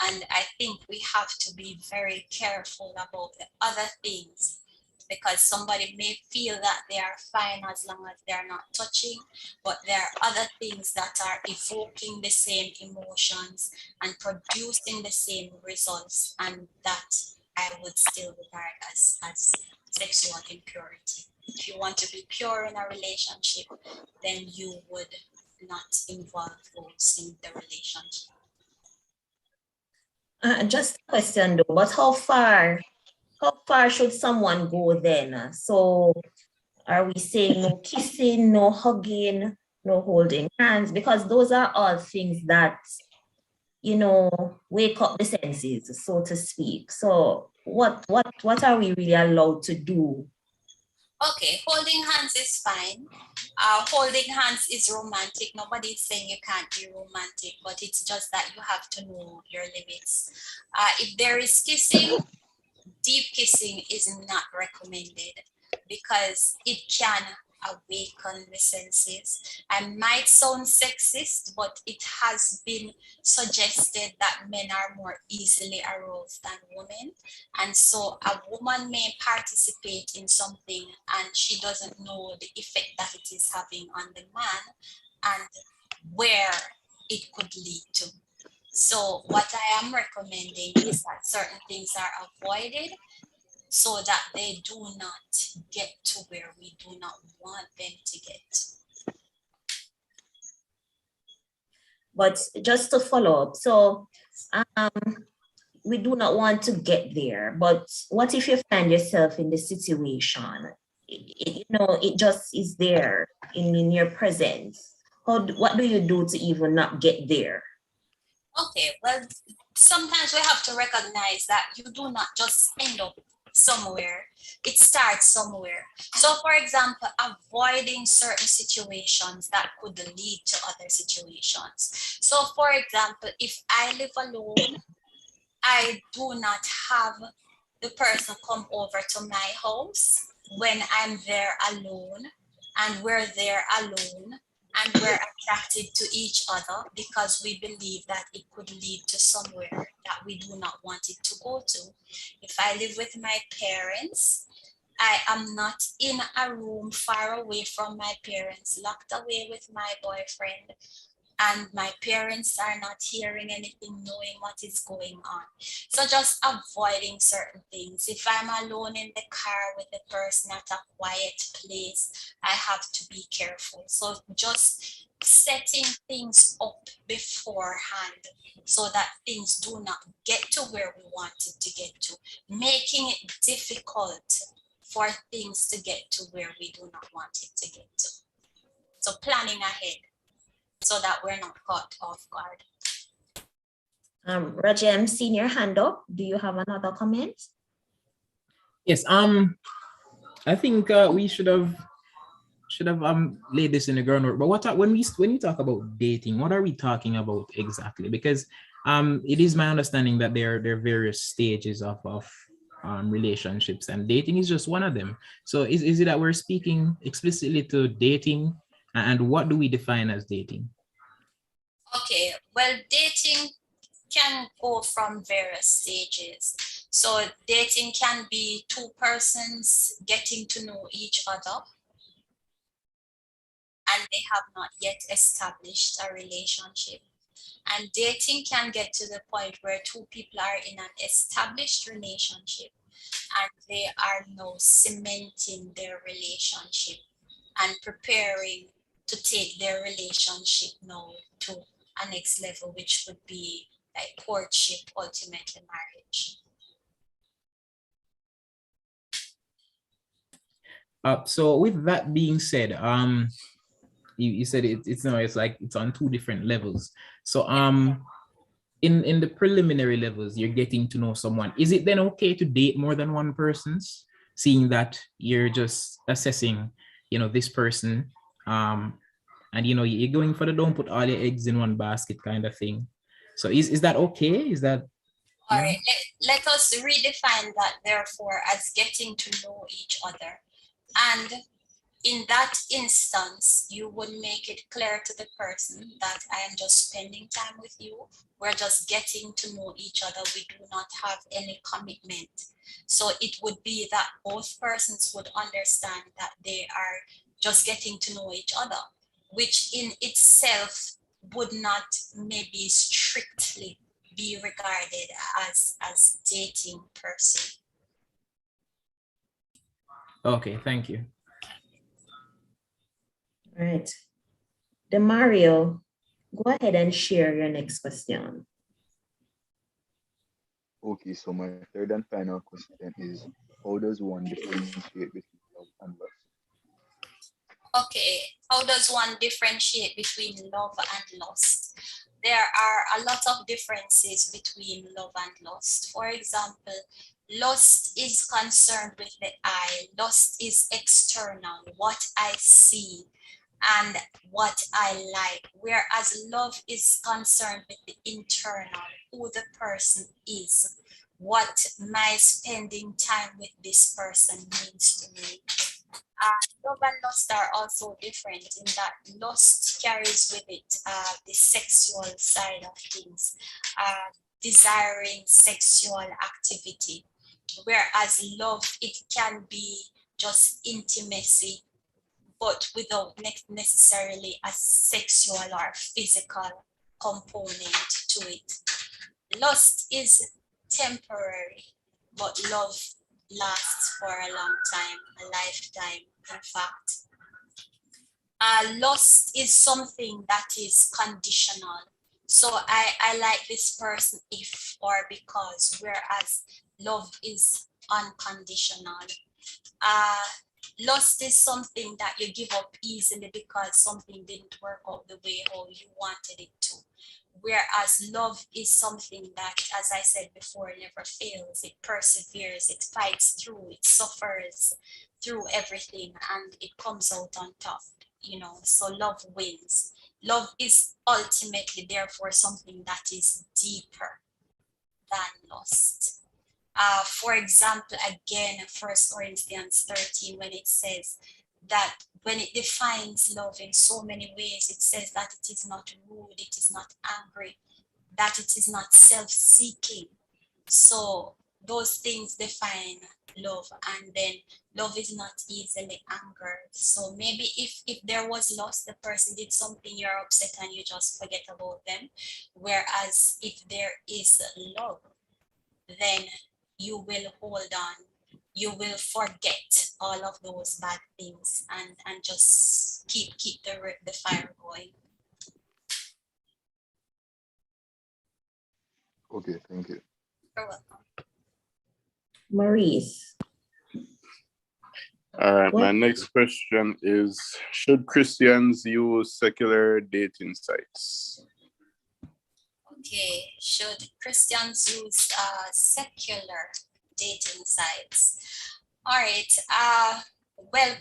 And I think we have to be very careful about the other things, because somebody may feel that they are fine as long as they're not touching, but there are other things that are evoking the same emotions and producing the same results, and that I would still regard as sexual impurity. If you want to be pure in a relationship, then you would not involve those in the relationship. Just a question though, but how far should someone go then? So are we saying no kissing, no hugging, no holding hands? Because those are all things that, wake up the senses, so to speak. So what are we really allowed to do? Okay, holding hands is fine. Holding hands is romantic. Nobody is saying you can't be romantic, but it's just that you have to know your limits. If there is kissing, deep kissing is not recommended because it can awaken the senses. I might sound sexist, but it has been suggested that men are more easily aroused than women. And so a woman may participate in something and she doesn't know the effect that it is having on the man and where it could lead to. So what I am recommending is that certain things are avoided so that they do not get to where we do not want them to get. But just to follow up, so we do not want to get there, but what if you find yourself in the situation? It just is there in your presence. What do you do to even not get there? Okay, well, sometimes we have to recognize that you do not just end up somewhere, it starts somewhere. So for example, avoiding certain situations that could lead to other situations. So for example, if I live alone, I do not have the person come over to my house when I'm there alone, and we're there alone, and we're attracted to each other because we believe that it could lead to somewhere that we do not want it to go to. If I live with my parents, I am not in a room far away from my parents, locked away with my boyfriend, and my parents are not hearing anything, knowing what is going on. So just avoiding certain things. If I'm alone in the car with the person at a quiet place, I have to be careful. So just setting things up beforehand so that things do not get to where we want it to get to, making it difficult for things to get to where we do not want it to get to. So planning ahead, so that we're not caught off guard. Roger, I'm seeing your hand up. Do you have another comment? Yes. I think we should have laid this in the groundwork. But when you talk about dating, what are we talking about exactly? Because it is my understanding that there are various stages of relationships, and dating is just one of them. So is it that we're speaking explicitly to dating, and what do we define as dating? Okay, well, dating can go from various stages. So dating can be two persons getting to know each other and they have not yet established a relationship. And dating can get to the point where two people are in an established relationship and they are now cementing their relationship and preparing to take their relationship now to a next level, which would be like courtship, ultimately marriage. So with that being said, you said it's like it's on two different levels. So in the preliminary levels, you're getting to know someone. Is it then okay to date more than one person's, seeing that you're just assessing, this person, and you're going for the don't put all your eggs in one basket kind of thing? So is that okay? Is that all right? Let us redefine that therefore as getting to know each other. And In that instance, you would make it clear to the person that I am just spending time with you. We're just getting to know each other. We do not have any commitment. So it would be that both persons would understand that they are just getting to know each other, which in itself would not maybe strictly be regarded as dating per se. Okay, thank you. All right. Demario, go ahead and share your next question. Okay, so my third and final question is, how does one differentiate between love and lust? Okay, how does one differentiate between love and lust? There are a lot of differences between love and lust. For example, lust is concerned with the eye. Lust is external, what I see and what I like, whereas love is concerned with the internal, who the person is, what my spending time with this person means to me. Love and lust are also different in that lust carries with it the sexual side of things, desiring sexual activity, whereas love, it can be just intimacy, but without necessarily a sexual or physical component to it. Lust is temporary, but love lasts for a long time, a lifetime, in fact. Lust is something that is conditional. So I like this person if or because, whereas love is unconditional. Lust is something that you give up easily because something didn't work out the way how you wanted it to. Whereas love is something that, as I said before, never fails. It perseveres, it fights through, it suffers through everything, and it comes out on top, you know. So love wins. Love is ultimately, therefore, something that is deeper than lust. For example, again, 1 Corinthians 13, when it says that when it defines love in so many ways, it says that it is not rude, it is not angry, that it is not self-seeking. So those things define love, and then love is not easily angered. So maybe if there was lust, the person did something, you're upset and you just forget about them. Whereas if there is love, then you will hold on, you will forget all of those bad things and just keep the fire going. Okay, thank you. You're welcome. Maurice. All right, my What? next question is, should Christians use secular dating sites? Okay, should Christians use secular dating sites? All right, well,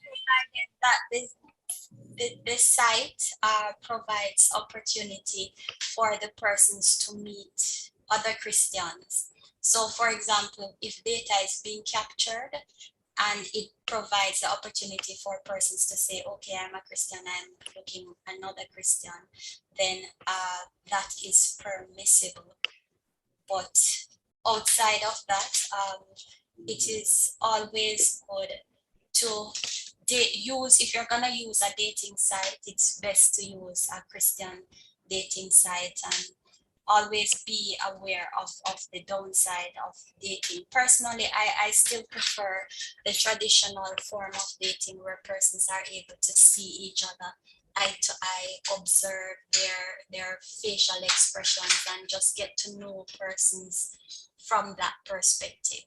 provided that the site provides opportunity for the persons to meet other Christians. So for example, if data is being captured and it provides the opportunity for persons to say, okay, I'm a Christian, I'm looking another Christian, then that is permissible. But outside of that, it is always good to use, if you're gonna use a dating site, it's best to use a Christian dating site, and always be aware of the downside of dating. Personally, I still prefer the traditional form of dating where persons are able to see each other eye to eye, observe their facial expressions, and just get to know persons from that perspective.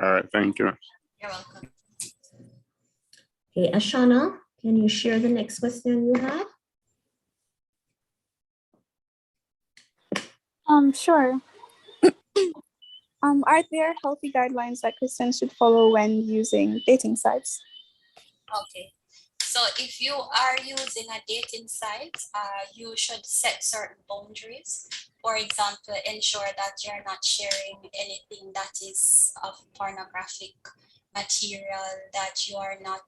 All right, thank you. You're welcome. Okay, Ashana, can you share the next question you have? Sure. Are there healthy guidelines that Christians should follow when using dating sites? Okay, So if you are using a dating site, you should set certain boundaries. For example, ensure that you're not sharing anything that is of pornographic material, that you are not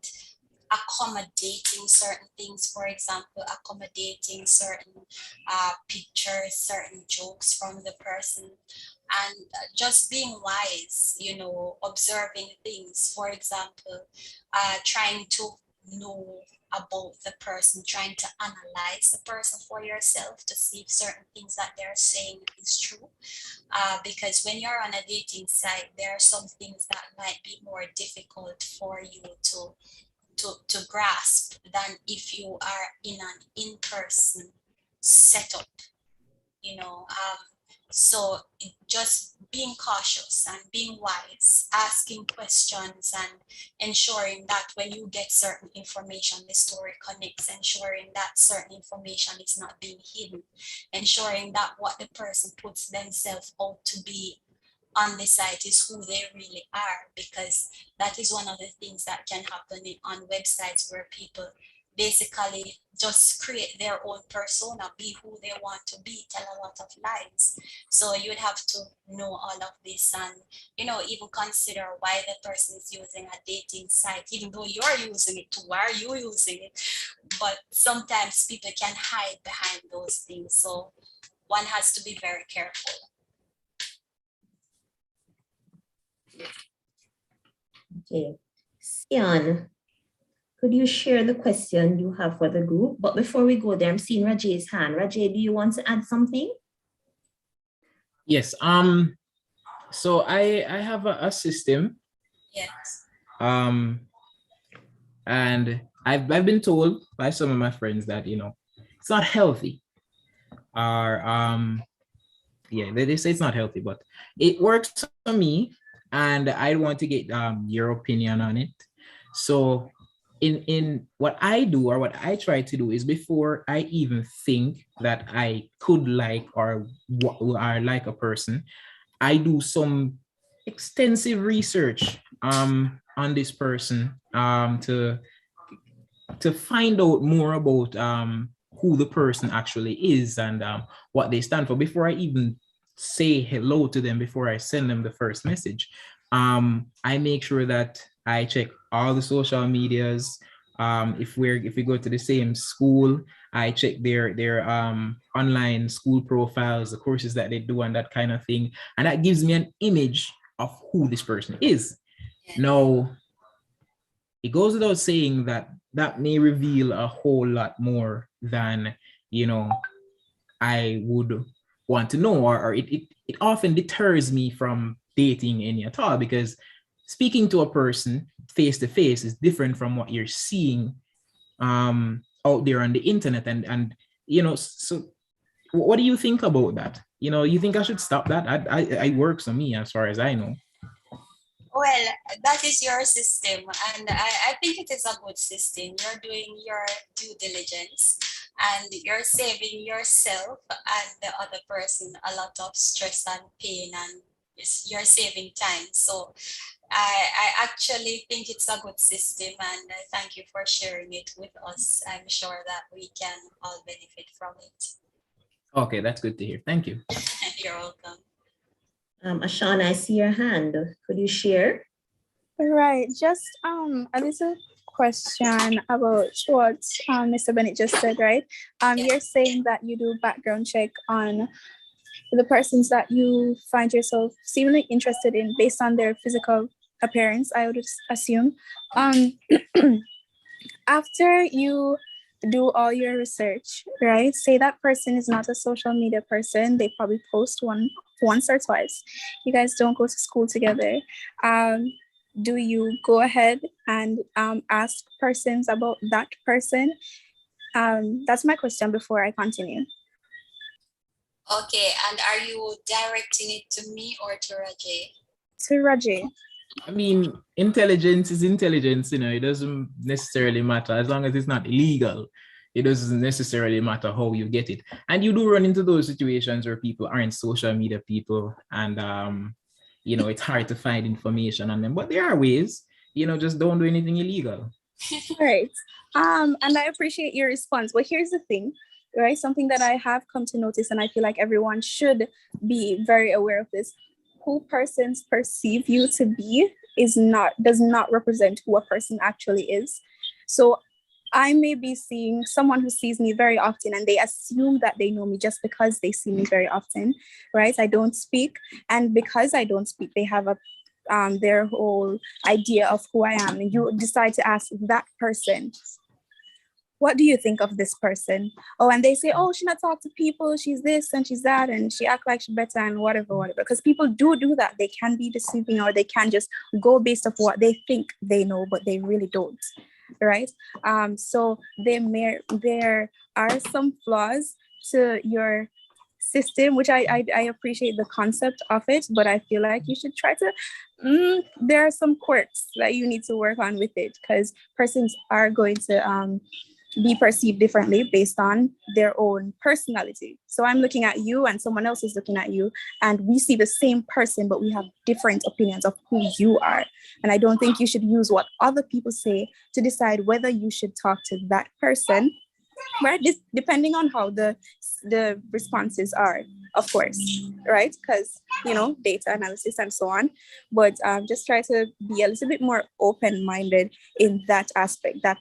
accommodating certain things, for example, accommodating certain pictures, certain jokes from the person, and just being wise, you know, observing things, for example, trying to know about the person, trying to analyze the person for yourself to see if certain things that they're saying is true. Because when you're on a dating site, there are some things that might be more difficult for you to grasp than if you are in an in-person setup, you know. So just being cautious and being wise, asking questions and ensuring that when you get certain information, the story connects, ensuring that certain information is not being hidden, ensuring that what the person puts themselves out to be on the site is who they really are, because that is one of the things that can happen on websites where people basically just create their own persona, be who they want to be, tell a lot of lies. So you would have to know all of this and, you know, even consider why the person is using a dating site, even though you're using it too. Why are you using it? But sometimes people can hide behind those things. So one has to be very careful. Okay. Sian, could you share the question you have for the group? But before we go there, I'm seeing Rajay's hand. Rajay, do you want to add something? Yes. So I have a system. Yes. And I've been told by some of my friends that, you know, it's not healthy. Or yeah, they say it's not healthy, but it works for me, and I want to get your opinion on it. So in what I do, or what I try to do, is before I even think that I could like or like a person, I do some extensive research on this person to find out more about who the person actually is, and what they stand for, before I even say hello to them, before I send them the first message. I make sure that I check all the social medias. If we go to the same school, I check their online school profiles, the courses that they do, and that kind of thing. And that gives me an image of who this person is. Now, it goes without saying that that may reveal a whole lot more than, you know, I would want to know, or it often deters me from dating any at all, because speaking to a person face to face is different from what you're seeing out there on the internet. And you know, so what do you think about that? You know, you think I should stop that? I works for me, as far as I know. Well, that is your system, and I think it is a good system. You're doing your due diligence, and you're saving yourself and the other person a lot of stress and pain, and you're saving time. So I actually think it's a good system, and I thank you for sharing it with us. I'm sure that we can all benefit from it. Okay, that's good to hear. Thank you. You're welcome. Ashana, I see your hand. Could you share? Right, just a little question about what Mr. Bennett just said, right? You're saying that you do background check on the persons that you find yourself seemingly interested in based on their physical appearance, I would assume. After you do all your research, right? Say that person is not a social media person. They probably post once or twice. You guys don't go to school together. Do you go ahead and ask persons about that person? That's my question before I continue. Okay, and are you directing it to me or to Rajay? To Rajay. I mean, intelligence is intelligence, you know, it doesn't necessarily matter as long as it's not illegal. It doesn't necessarily matter how you get it. And you do run into those situations where people aren't social media people, and you know, it's hard to find information on them. But there are ways, you know, just don't do anything illegal. Right. And I appreciate your response. But here's the thing, right? Something that I have come to notice, and I feel like everyone should be very aware of this. Who persons perceive you to be does not represent who a person actually is. So I may be seeing someone who sees me very often and they assume that they know me just because they see me very often, right? I don't speak. And because I don't speak, they have their whole idea of who I am. And you decide to ask that person, what do you think of this person? Oh, and they say, oh, she not talk to people, she's this and she's that, and she act like she's better and whatever. Because people do that. They can be deceiving, or they can just go based off what they think they know, but they really don't, right? So there are some flaws to your system, which I appreciate the concept of it, but I feel like you should try to, there are some quirks that you need to work on with it, because persons are going to be perceived differently based on their own personality. So I'm looking at you and someone else is looking at you, and we see the same person, but we have different opinions of who you are. And I don't think you should use what other people say to decide whether you should talk to that person, right? Depending on how the responses are, of course, right? Because, data analysis and so on. But just try to be a little bit more open-minded in that aspect, that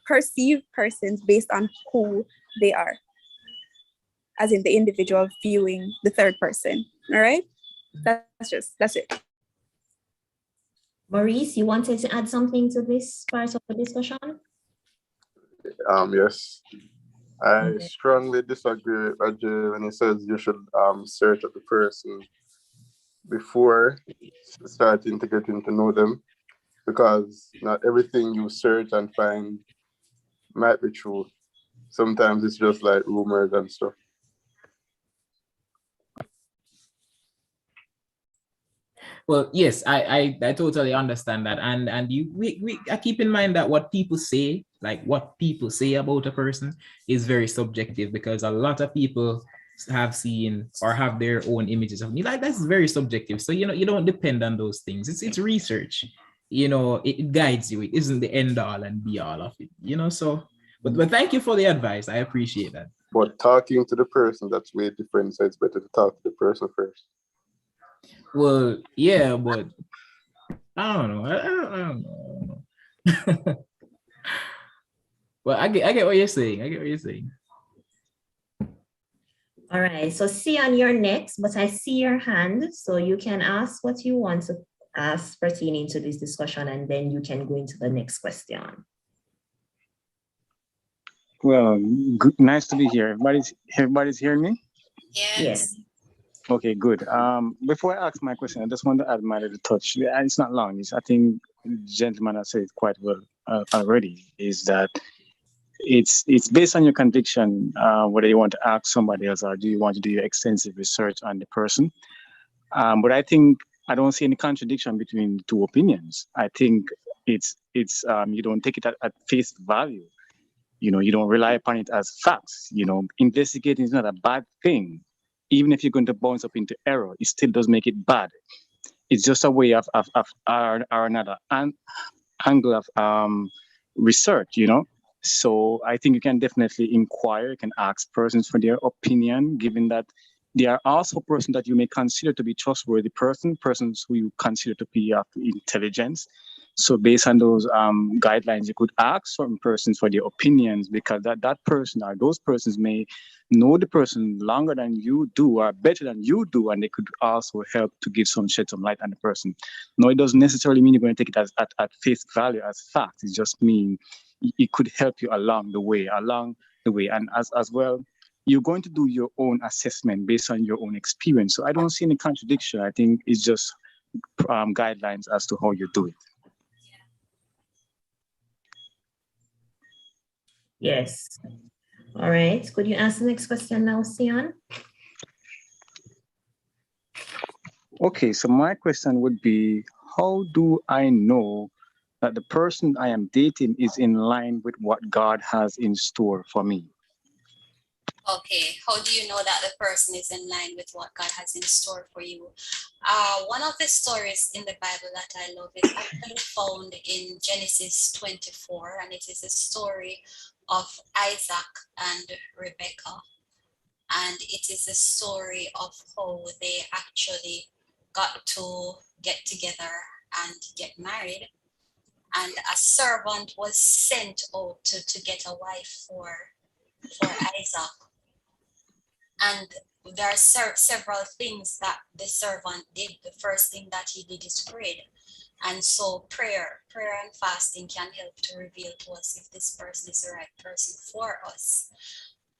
perceive persons based on who they are, as in the individual viewing the third person. All right, that's it. Maurice, you wanted to add something to this part of the discussion? Yes. I Okay. strongly disagree with Ajay when he says you should search out the person before starting to getting to know them, because not everything you search and find might be true. Sometimes it's just like rumors and stuff. Well, yes, I totally understand that, and I keep in mind that what people say, like what people say about a person, is very subjective, because a lot of people have seen or have their own images of me. Like, that's very subjective. So you don't depend on those things. It's research. It guides you. It isn't the end all and be all of it. So, but thank you for the advice. I appreciate that. But talking to the person, that's way different. So it's better to talk to the person first. Well, yeah, but I don't know. I don't know. Well, I get what you're saying. All right, so Sion, you're next, but I see your hand, so you can ask what you want to ask pertaining to this discussion, and then you can go into the next question. Well, nice to be here. Everybody's hearing me? Yes. Okay, good. Before I ask my question, I just want to add my little touch. It's not long. I think the gentleman has said it quite well already. Is that it's based on your conviction, whether you want to ask somebody else or do you want to do your extensive research on the person. But I think I don't see any contradiction between the two opinions. I think it's you don't take it at face value. You don't rely upon it as facts. Investigating is not a bad thing. Even if you're going to bounce up into error, it still does make it bad. It's just a way of another angle of research, So I think you can definitely inquire, you can ask persons for their opinion, given that there are also persons that you may consider to be trustworthy persons who you consider to be of intelligence. So based on those guidelines, you could ask certain persons for their opinions, because that person or those persons may know the person longer than you do or better than you do, and they could also help to shed some light on the person. No, it doesn't necessarily mean you're going to take it at face value as fact. It just means it could help you along the way. And as well, you're going to do your own assessment based on your own experience. So I don't see any contradiction. I think it's just guidelines as to how you do it. Yes. All right. Could you ask the next question now, Sion? Okay, so my question would be, how do I know that the person I am dating is in line with what God has in store for me? Okay, how do you know that the person is in line with what God has in store for you? One of the stories in the Bible that I love is actually found in Genesis 24, and it is a story of Isaac and Rebekah. And it is a story of how they actually got to get together and get married. And a servant was sent out to get a wife for Isaac. And there are several things that the servant did. The first thing that he did is prayed. And so prayer and fasting can help to reveal to us if this person is the right person for us.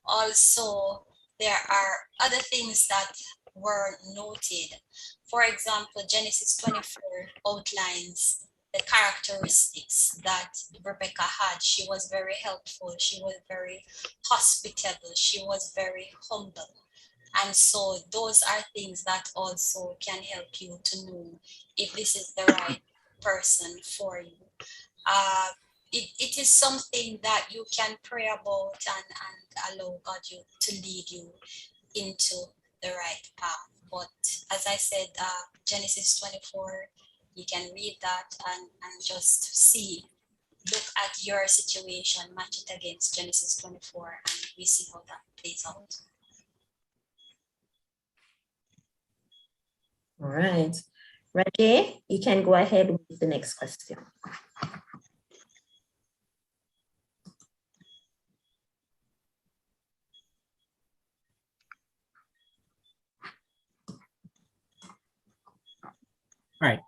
Also, there are other things that were noted. For example, Genesis 24 outlines the characteristics that Rebecca had. She was very helpful. She was very hospitable. She was very humble. And so those are things that also can help you to know if this is the right person for you. It is something that you can pray about and allow God to lead you into the right path. But as I said, Genesis 24, you can read that and just see, look at your situation, match it against Genesis 24, and we see how that plays out. All right. Reggie, you can go ahead with the next question. All right.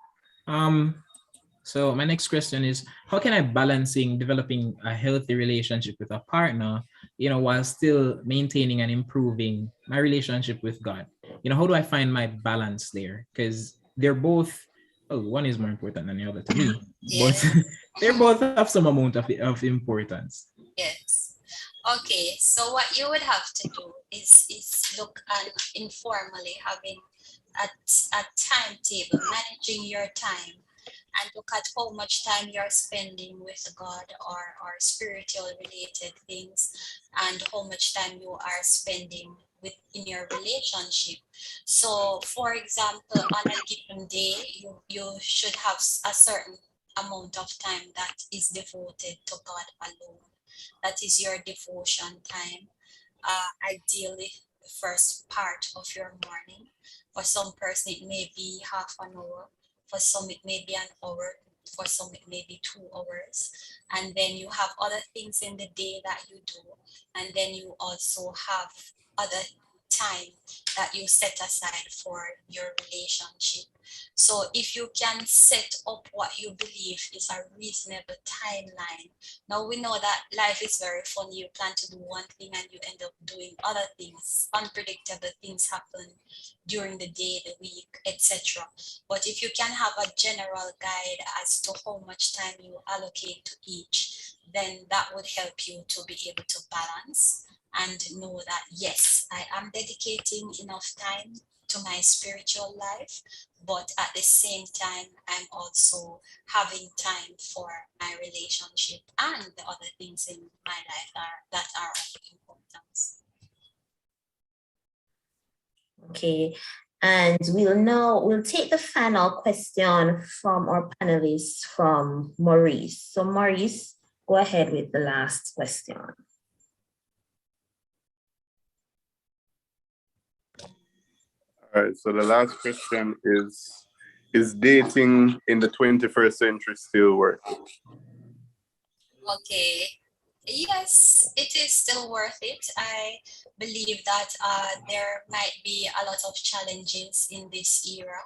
So my next question is, how can I balancing developing a healthy relationship with a partner, while still maintaining and improving my relationship with God? How do I find my balance there? Because they're both, one is more important than the other to me, but they both have some amount of importance. Yes. Okay, so what you would have to do is look and informally having a timetable, managing your time, and look at how much time you're spending with God or spiritual related things, and how much time you are spending in your relationship. So for example, on a given day, you should have a certain amount of time that is devoted to God alone. That is your devotion time. Ideally, the first part of your morning. For some person, it may be half an hour. For some, it may be an hour. For some, it may be 2 hours. And then you have other things in the day that you do. And then you also have other time that you set aside for your relationship. So if you can set up what you believe is a reasonable timeline. Now we know that life is very funny. You plan to do one thing and you end up doing other things. Unpredictable things happen during the day, the week, etc. But if you can have a general guide as to how much time you allocate to each, then that would help you to be able to balance and know that, yes, I am dedicating enough time to my spiritual life, but at the same time, I'm also having time for my relationship and the other things in my life that are of importance. Okay, and we'll take the final question from our panelists from Maurice. So Maurice, go ahead with the last question. All right, so the last question is dating in the 21st century still worth it? Okay. Yes, it is still worth it. I believe that there might be a lot of challenges in this era,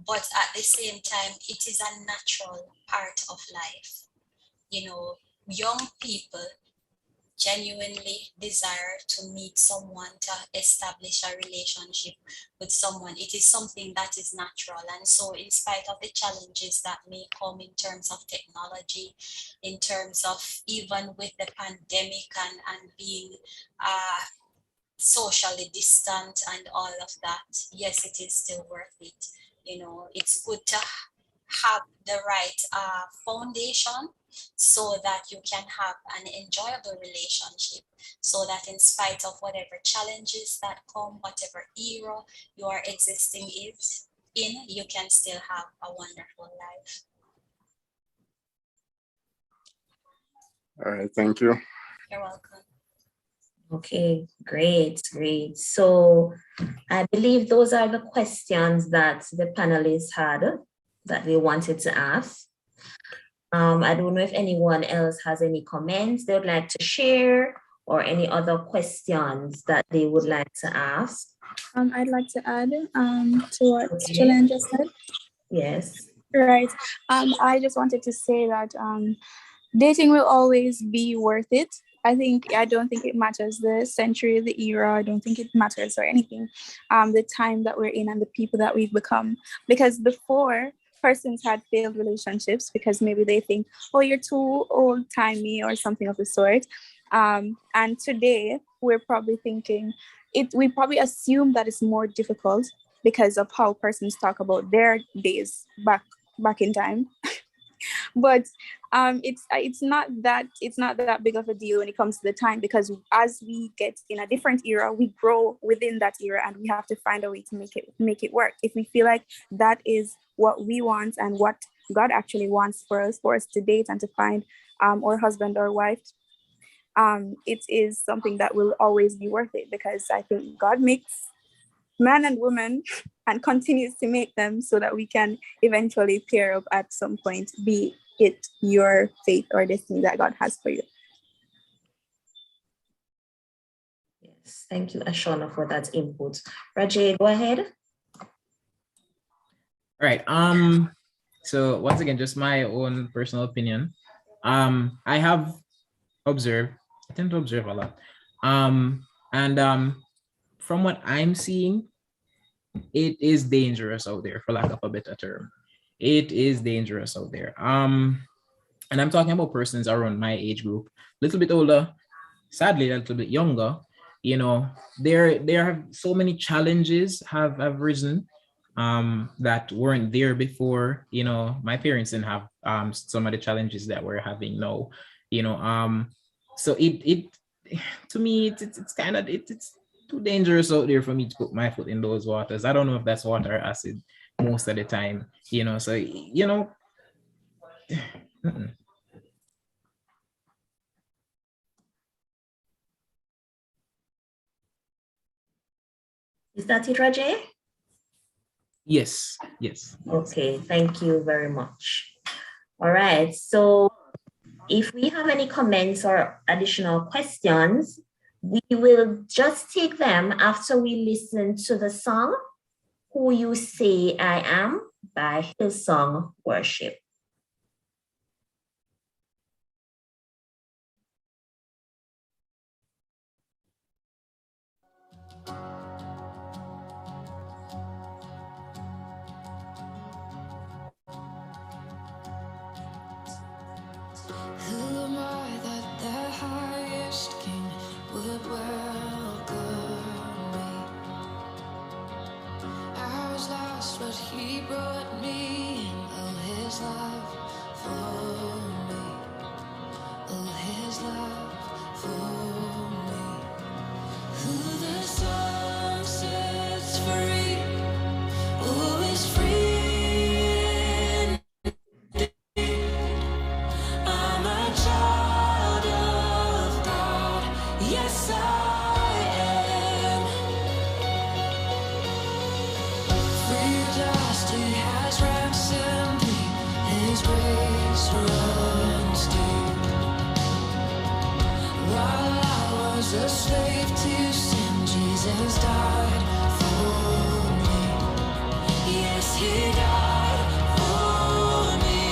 but at the same time, it is a natural part of life. Young people genuinely desire to meet someone, to establish a relationship with someone. It is something that is natural. And so in spite of the challenges that may come in terms of technology, in terms of even with the pandemic and being socially distant and all of that, yes, it is still worth it. It's good to have the right foundation so that you can have an enjoyable relationship, so that in spite of whatever challenges that come, whatever era you are existing in, you can still have a wonderful life. All right, thank you. You're welcome. Okay, great. So I believe those are the questions that the panelists had that they wanted to ask. I don't know if anyone else has any comments they would like to share or any other questions that they would like to ask. I'd like to add to what Okay. Julian just said. Yes. Right. I just wanted to say that dating will always be worth it. I don't think it matters the century, the era. I don't think it matters or anything. The time that we're in and the people that we've become. Because before, persons had failed relationships because maybe they think, oh, you're too old-timey or something of the sort. And today, we're probably thinking, we probably assume that it's more difficult because of how persons talk about their days back in time. But it's not that big of a deal when it comes to the time, because as we get in a different era, we grow within that era, and we have to find a way to make it work. If we feel like that is what we want and what God actually wants for us to date and to find our husband or wife, it is something that will always be worth it, because I think God makes man and woman and continues to make them so that we can eventually pair up at some point, be it your faith or destiny that God has for you. Yes, thank you, Ashona, for that input. Rajay, go ahead. All right. So once again, just my own personal opinion. I tend to observe a lot. From what I'm seeing, it is dangerous out there, for lack of a better term. It is dangerous out there. And I'm talking about persons around my age group, a little bit older, sadly a little bit younger. You know, there have so many challenges have risen that weren't there before. You know, my parents didn't have some of the challenges that we're having now. You know, so it to me it's kind of it's too dangerous out there for me to put my foot in those waters. I don't know if that's water or acid most of the time, you know, so, you know. Is that it, Rajay? Yes. Okay, thank you very much. All right, so if we have any comments or additional questions, we will just take them after we listen to the song, Who You Say I Am by Hillsong Worship. Who am I that the highest king would welcome me? I was lost, but he brought me in. Oh, his love for me. Oh, his love for me. Who the Son sets free, oh, is free. Yes, I am. Free at last, he has ransomed me. His grace runs deep. While I was a slave to sin, Jesus died for me. Yes, he died for me.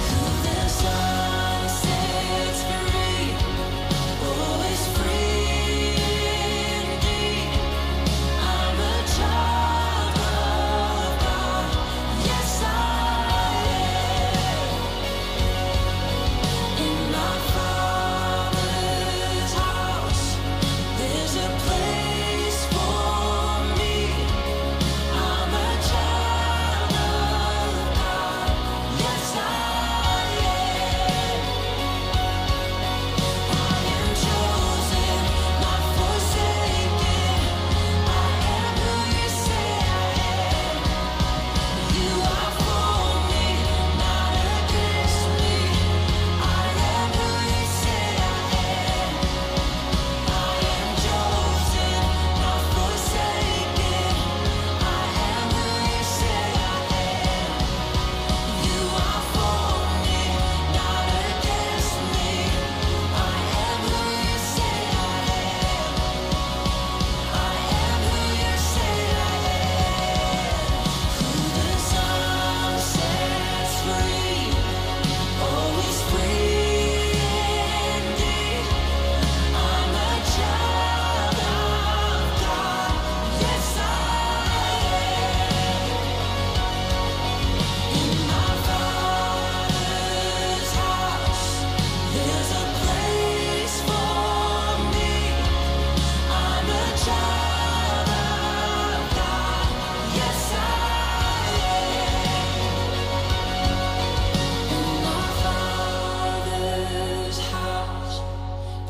Who the Son sets free, oh, is free indeed. I'm a child of God. Yes, I am. In my Father's house, there's a place for me. I'm a child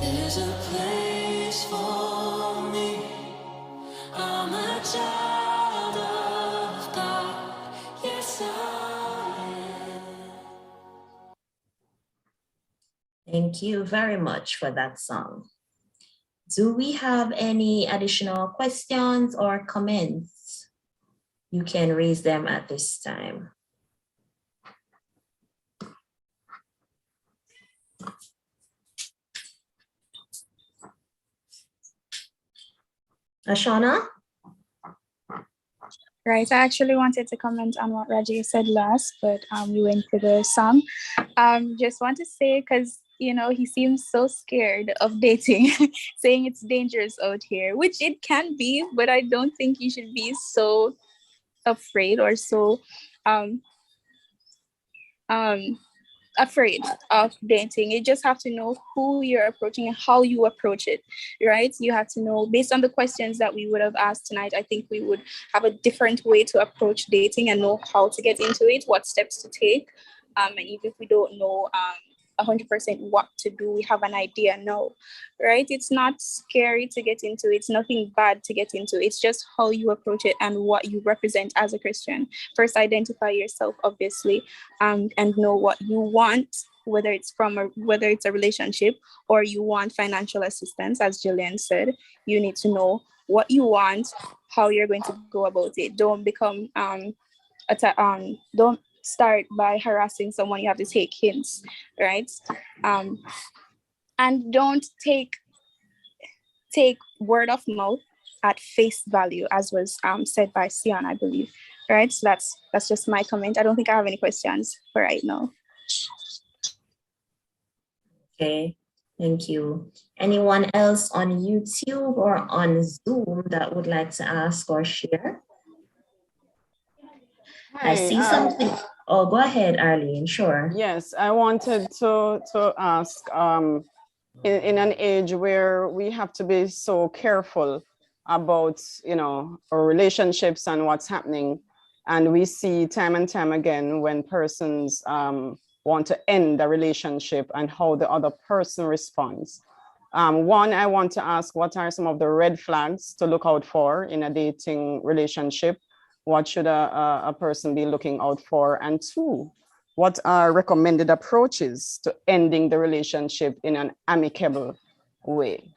There's a place for me. I'm a child of God. Yes, I am. Thank you very much for that song. Do we have any additional questions or comments? You can raise them at this time. Ashana? Right. I actually wanted to comment on what Raji said last, but we went to the song. Just want to say, because he seems so scared of dating, saying it's dangerous out here, which it can be, but I don't think you should be so afraid or so um afraid of dating. You just have to know who you're approaching and how you approach it, right? You have to know, based on the questions that we would have asked tonight, I think we would have a different way to approach dating and know how to get into it, what steps to take. And even if we don't know 100% what to do, we have an idea now, right? It's not scary to get into it. It's nothing bad to get into. It's just how you approach it and what you represent as a Christian. First, identify yourself, obviously, and know what you want, whether it's a relationship or you want financial assistance. As Jillian said, you need to know what you want, how you're going to go about it. Don't become don't start by harassing someone. You have to take hints, right? And don't take word of mouth at face value, as was said by Sion, I believe. Right. So that's just my comment. I don't think I have any questions for right now. Okay, thank you. Anyone else on YouTube or on Zoom that would like to ask or share? I see something. Oh, go ahead, Arlene, sure. Yes, I wanted to ask, in an age where we have to be so careful about, our relationships and what's happening, and we see time and time again when persons want to end the relationship and how the other person responds. One, I want to ask, what are some of the red flags to look out for in a dating relationship? What should a person be looking out for? And two, what are recommended approaches to ending the relationship in an amicable way?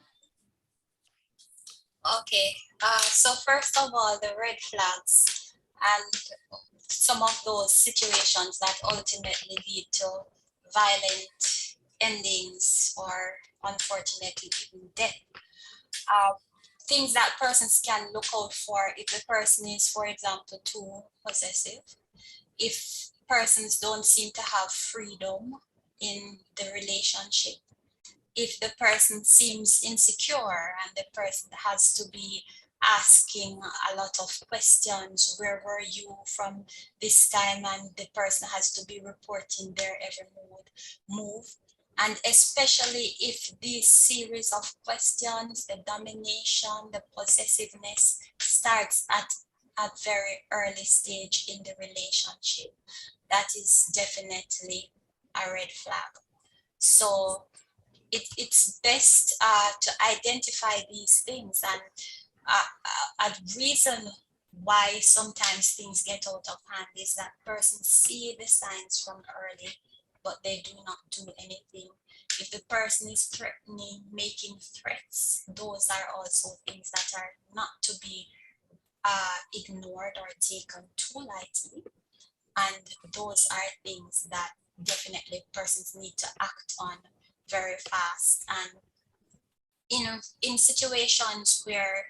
Okay, so first of all, the red flags and some of those situations that ultimately lead to violent endings or unfortunately even death. Things that persons can look out for if the person is, for example, too possessive, if persons don't seem to have freedom in the relationship, if the person seems insecure and the person has to be asking a lot of questions, where were you from this time, and the person has to be reporting their every move. And especially if this series of questions, the domination, the possessiveness starts at a very early stage in the relationship, that is definitely a red flag. So it's best to identify these things, and a reason why sometimes things get out of hand is that persons see the signs from early, but they do not do anything. If the person is threatening, making threats, those are also things that are not to be ignored or taken too lightly. And those are things that definitely persons need to act on very fast. And in situations where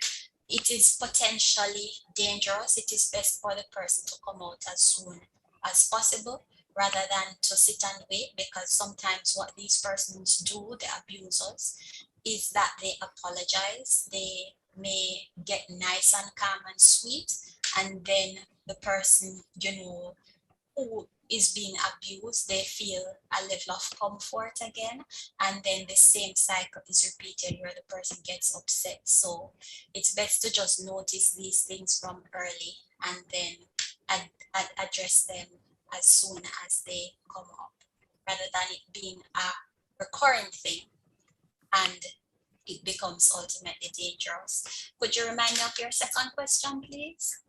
it is potentially dangerous, it is best for the person to come out as soon as possible rather than to sit and wait, because sometimes what these persons do, the abusers, is that they apologize. They may get nice and calm and sweet, and then the person, who is being abused, they feel a level of comfort again, and then the same cycle is repeated where the person gets upset. So it's best to just notice these things from early and then address them as soon as they come up, rather than it being a recurrent thing and it becomes ultimately dangerous. Could you remind me of your second question, please?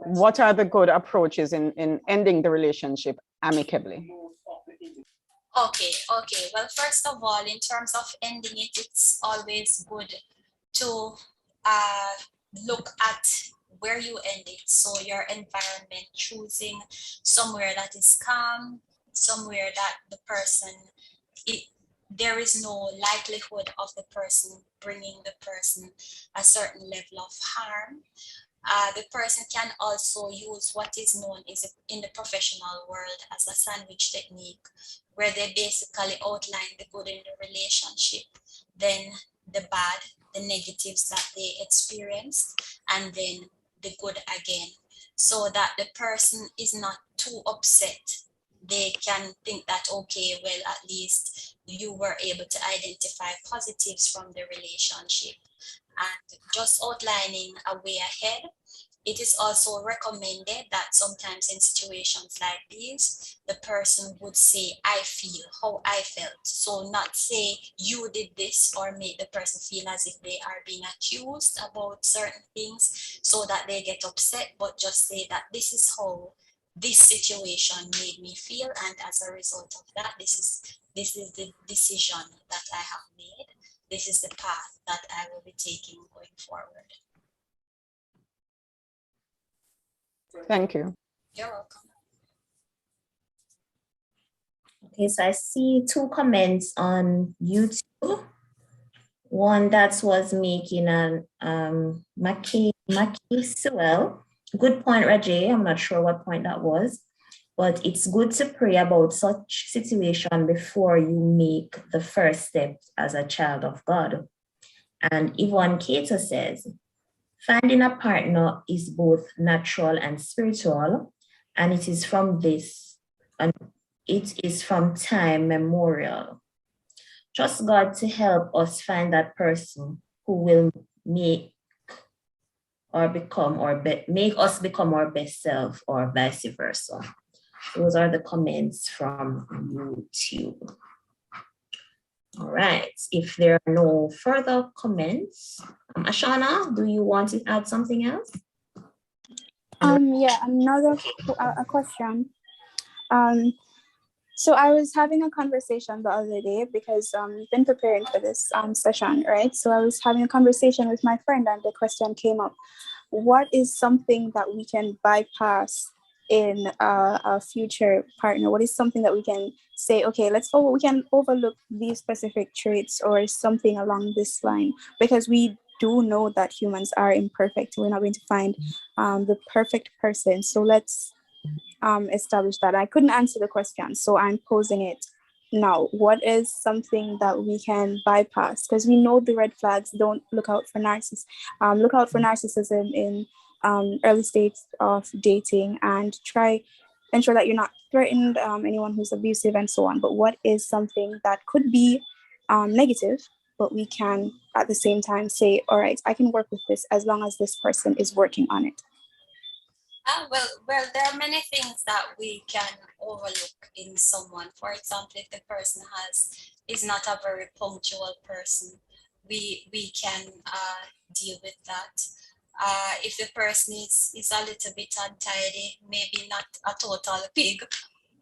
What are the good approaches in ending the relationship amicably? Okay. Well, first of all, in terms of ending it, it's always good to look at where you end it. So your environment, choosing somewhere that is calm, somewhere that the person, there is no likelihood of the person bringing the person a certain level of harm. The person can also use what is known in the professional world as a sandwich technique, where they basically outline the good in the relationship, then the bad, the negatives that they experienced, and then the good again, so that the person is not too upset. They can think that, okay, well, at least you were able to identify positives from the relationship. And just outlining a way ahead. It is also recommended that sometimes in situations like these, the person would say, I feel how I felt. So not say you did this, or make the person feel as if they are being accused about certain things so that they get upset, but just say that this is how this situation made me feel, and as a result of that, this is the decision that I have made. This is the path that I will be taking going forward. Thank you. You're welcome. Okay, so I see two comments on YouTube. One that was making an Maki Sewell. Good point, Reggie. I'm not sure what point that was, but it's good to pray about such situation before you make the first step as a child of God. And Yvonne Cato says, finding a partner is both natural and spiritual, and it is from time memorial. Trust God to help us find that person who will make us become our best self, or vice versa. Those are the comments from YouTube. All right, if there are no further comments, Ashana, do you want to add something else? Yeah, another a question. So I was having a conversation the other day because we've been preparing for this session, right? So I was having a conversation with my friend, and the question came up: what is something that we can bypass in a future partner? What is something that we can say, okay, we can overlook these specific traits or something along this line? Because we do know that humans are imperfect. We're not going to find the perfect person. So let's establish that. I couldn't answer the question, so I'm posing it now. What is something that we can bypass? Because we know the red flags. Don't look out for narcissists. Look out for narcissism in early stages of dating, and try ensure that you're not threatened, anyone who's abusive, and so on. But what is something that could be negative, but we can at the same time say, all right, I can work with this as long as this person is working on it? Well, there are many things that we can overlook in someone. For example, if the person is not a very punctual person, we can deal with that. If the person is a little bit untidy, maybe not a total pig,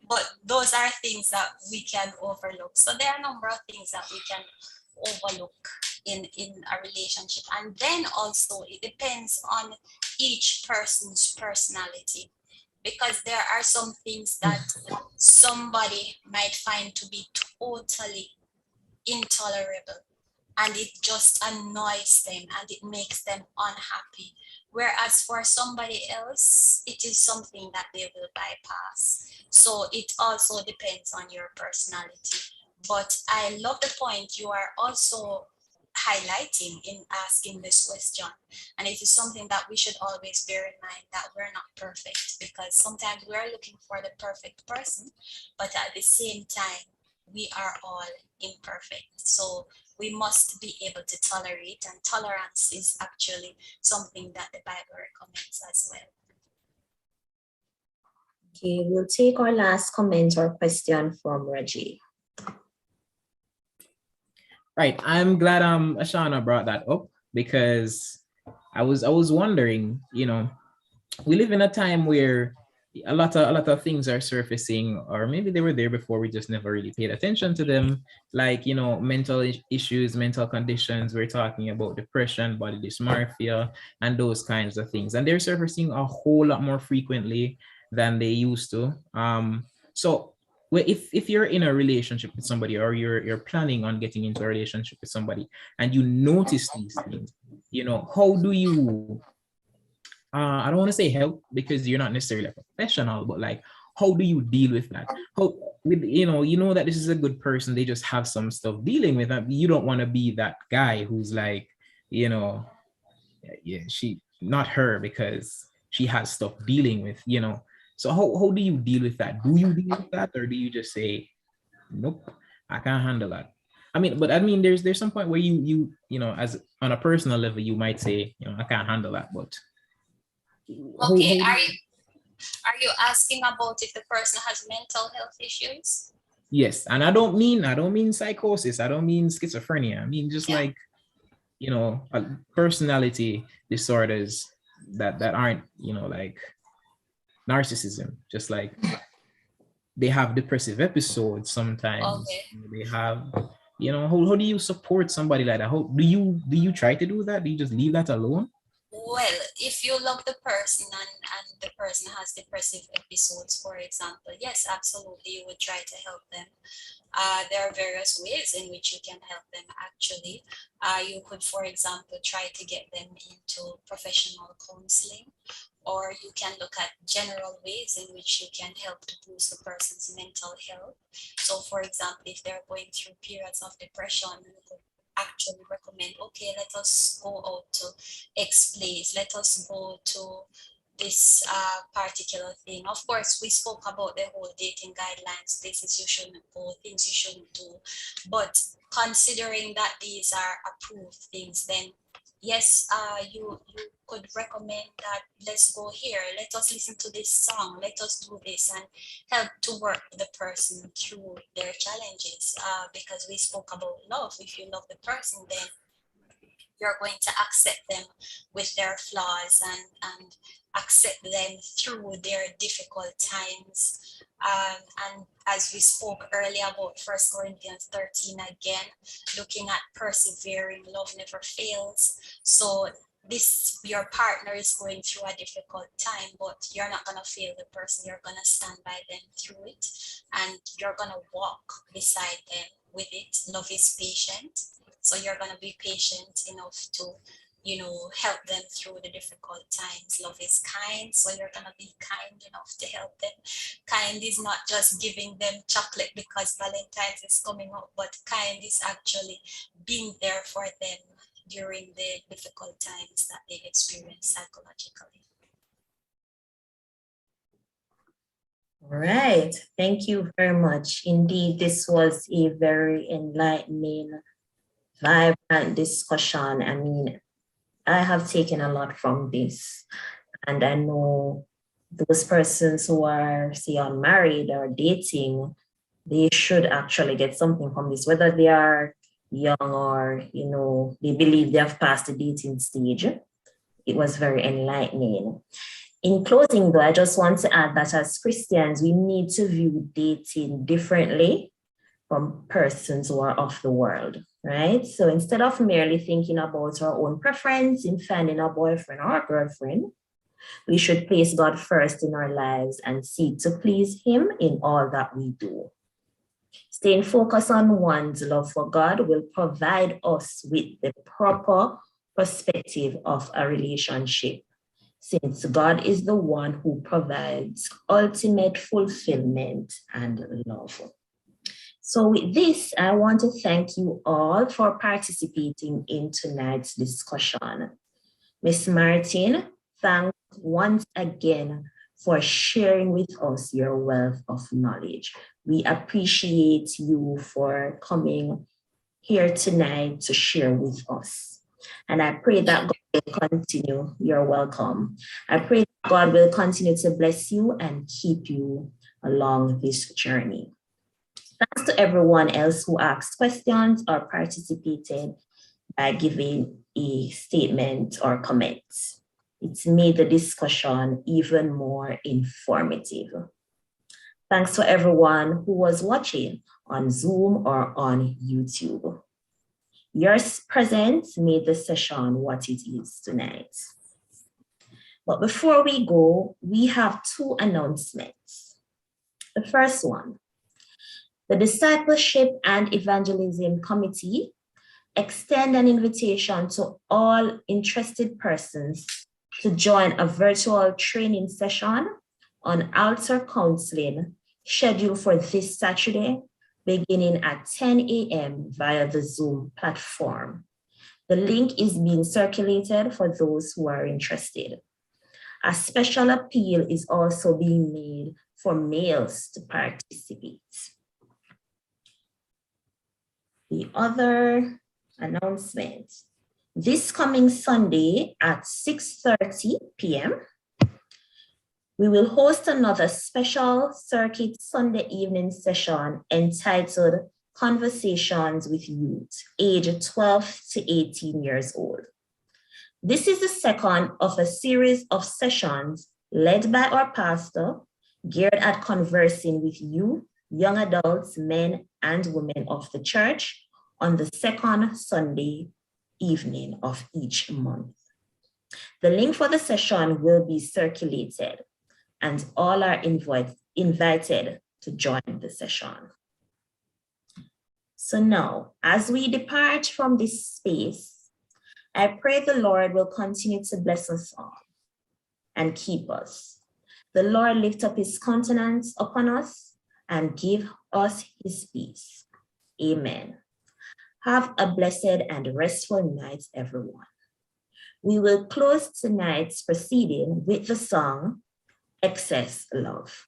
but those are things that we can overlook. So there are a number of things that we can overlook in a relationship. And then also it depends on each person's personality, because there are some things that somebody might find to be totally intolerable, and it just annoys them and it makes them unhappy. Whereas for somebody else, it is something that they will bypass. So it also depends on your personality. But I love the point you are also highlighting in asking this question. And it is something that we should always bear in mind, that we're not perfect, because sometimes we are looking for the perfect person, but at the same time, we are all imperfect. So we must be able to tolerate, and tolerance is actually something that the Bible recommends as well. Okay, we'll take our last comment or question from Reggie. Right. I'm glad Ashana brought that up because I was wondering, we live in a time where a lot of things are surfacing, or maybe they were there before, we just never really paid attention to them, like mental issues, mental conditions. We're talking about depression, body dysmorphia, and those kinds of things, and they're surfacing a whole lot more frequently than they used to. So well, if you're in a relationship with somebody, or you're planning on getting into a relationship with somebody, and you notice these things, how do you I don't want to say help, because you're not necessarily a professional, but like, how do you deal with that? How with that this is a good person, they just have some stuff dealing with that. You don't want to be that guy who's like, yeah, she not her, because she has stuff dealing with. So how do you deal with that? Do you deal with that, or do you just say, nope, I can't handle that? But there's some point where as on a personal level, you might say, I can't handle that, but Okay, are you asking about if the person has mental health issues? yes, and I don't mean psychosis, I don't mean schizophrenia, I mean just like personality disorders that aren't like narcissism, just like they have depressive episodes sometimes. Okay. They have how do you support somebody like that? How do you try to do that? Do you just leave that alone? Well, if you love the person and the person has depressive episodes, for example, yes, absolutely, you would try to help them. There are various ways in which you can help them actually. You could, for example, try to get them into professional counseling, or you can look at general ways in which you can help to boost the person's mental health. So, for example, if they're going through periods of depression, you could actually recommend, okay, let us go out to X place, let us go to this particular thing. Of course, we spoke about the whole dating guidelines, places you shouldn't go, things you shouldn't do. But considering that these are approved things, then yes, you could recommend that let's go here, let us listen to this song, let us do this, and help to work the person through their challenges. Because we spoke about love. If you love the person, then you're going to accept them with their flaws and accept them through their difficult times. And as we spoke earlier about 1 Corinthians 13 again, looking at persevering, love never fails. So your partner is going through a difficult time, but you're not going to fail the person. You're going to stand by them through it, and you're going to walk beside them with it. Love is patient. So you're going to be patient enough to, help them through the difficult times. Love is kind. So you're going to be kind enough to help them. Kind is not just giving them chocolate because Valentine's is coming up, but kind is actually being there for them during the difficult times that they experience psychologically. All right. Thank you very much. Indeed, this was a very enlightening, vibrant discussion. I have taken a lot from this, and I know those persons who are, say, unmarried or dating, they should actually get something from this, whether they are young or, they believe they have passed the dating stage. It was very enlightening. In closing, though, I just want to add that as Christians, we need to view dating differently from persons who are of the world, right? So instead of merely thinking about our own preference in finding a boyfriend or a girlfriend, we should place God first in our lives and seek to please Him in all that we do. Staying focused on one's love for God will provide us with the proper perspective of a relationship, since God is the one who provides ultimate fulfillment and love. So with this, I want to thank you all for participating in tonight's discussion. Ms. Martin, thanks once again for sharing with us your wealth of knowledge. We appreciate you for coming here tonight to share with us. And I pray that God will continue. You're welcome. I pray that God will continue to bless you and keep you along this journey. Thanks to everyone else who asked questions or participated by giving a statement or comment. It's made the discussion even more informative. Thanks to everyone who was watching on Zoom or on YouTube. Your presence made the session what it is tonight. But before we go, we have two announcements. The first one, the Discipleship and Evangelism Committee extend an invitation to all interested persons to join a virtual training session on altar counseling scheduled for this Saturday, beginning at 10 a.m. via the Zoom platform. The link is being circulated for those who are interested. A special appeal is also being made for males to participate. The other announcement, this coming Sunday at 6:30 p.m., we will host another special circuit Sunday evening session entitled Conversations with Youth, age 12 to 18 years old. This is the second of a series of sessions led by our pastor, geared at conversing with youth, young adults, men and women of the church on the second Sunday evening of each month. The link for the session will be circulated, and all are invited to join the session. So now, as we depart from this space, I pray the Lord will continue to bless us all and keep us. The Lord lift up his countenance upon us and give us his peace. Amen. Have a blessed and restful night, everyone. We will close tonight's proceeding with the song, Excess Love.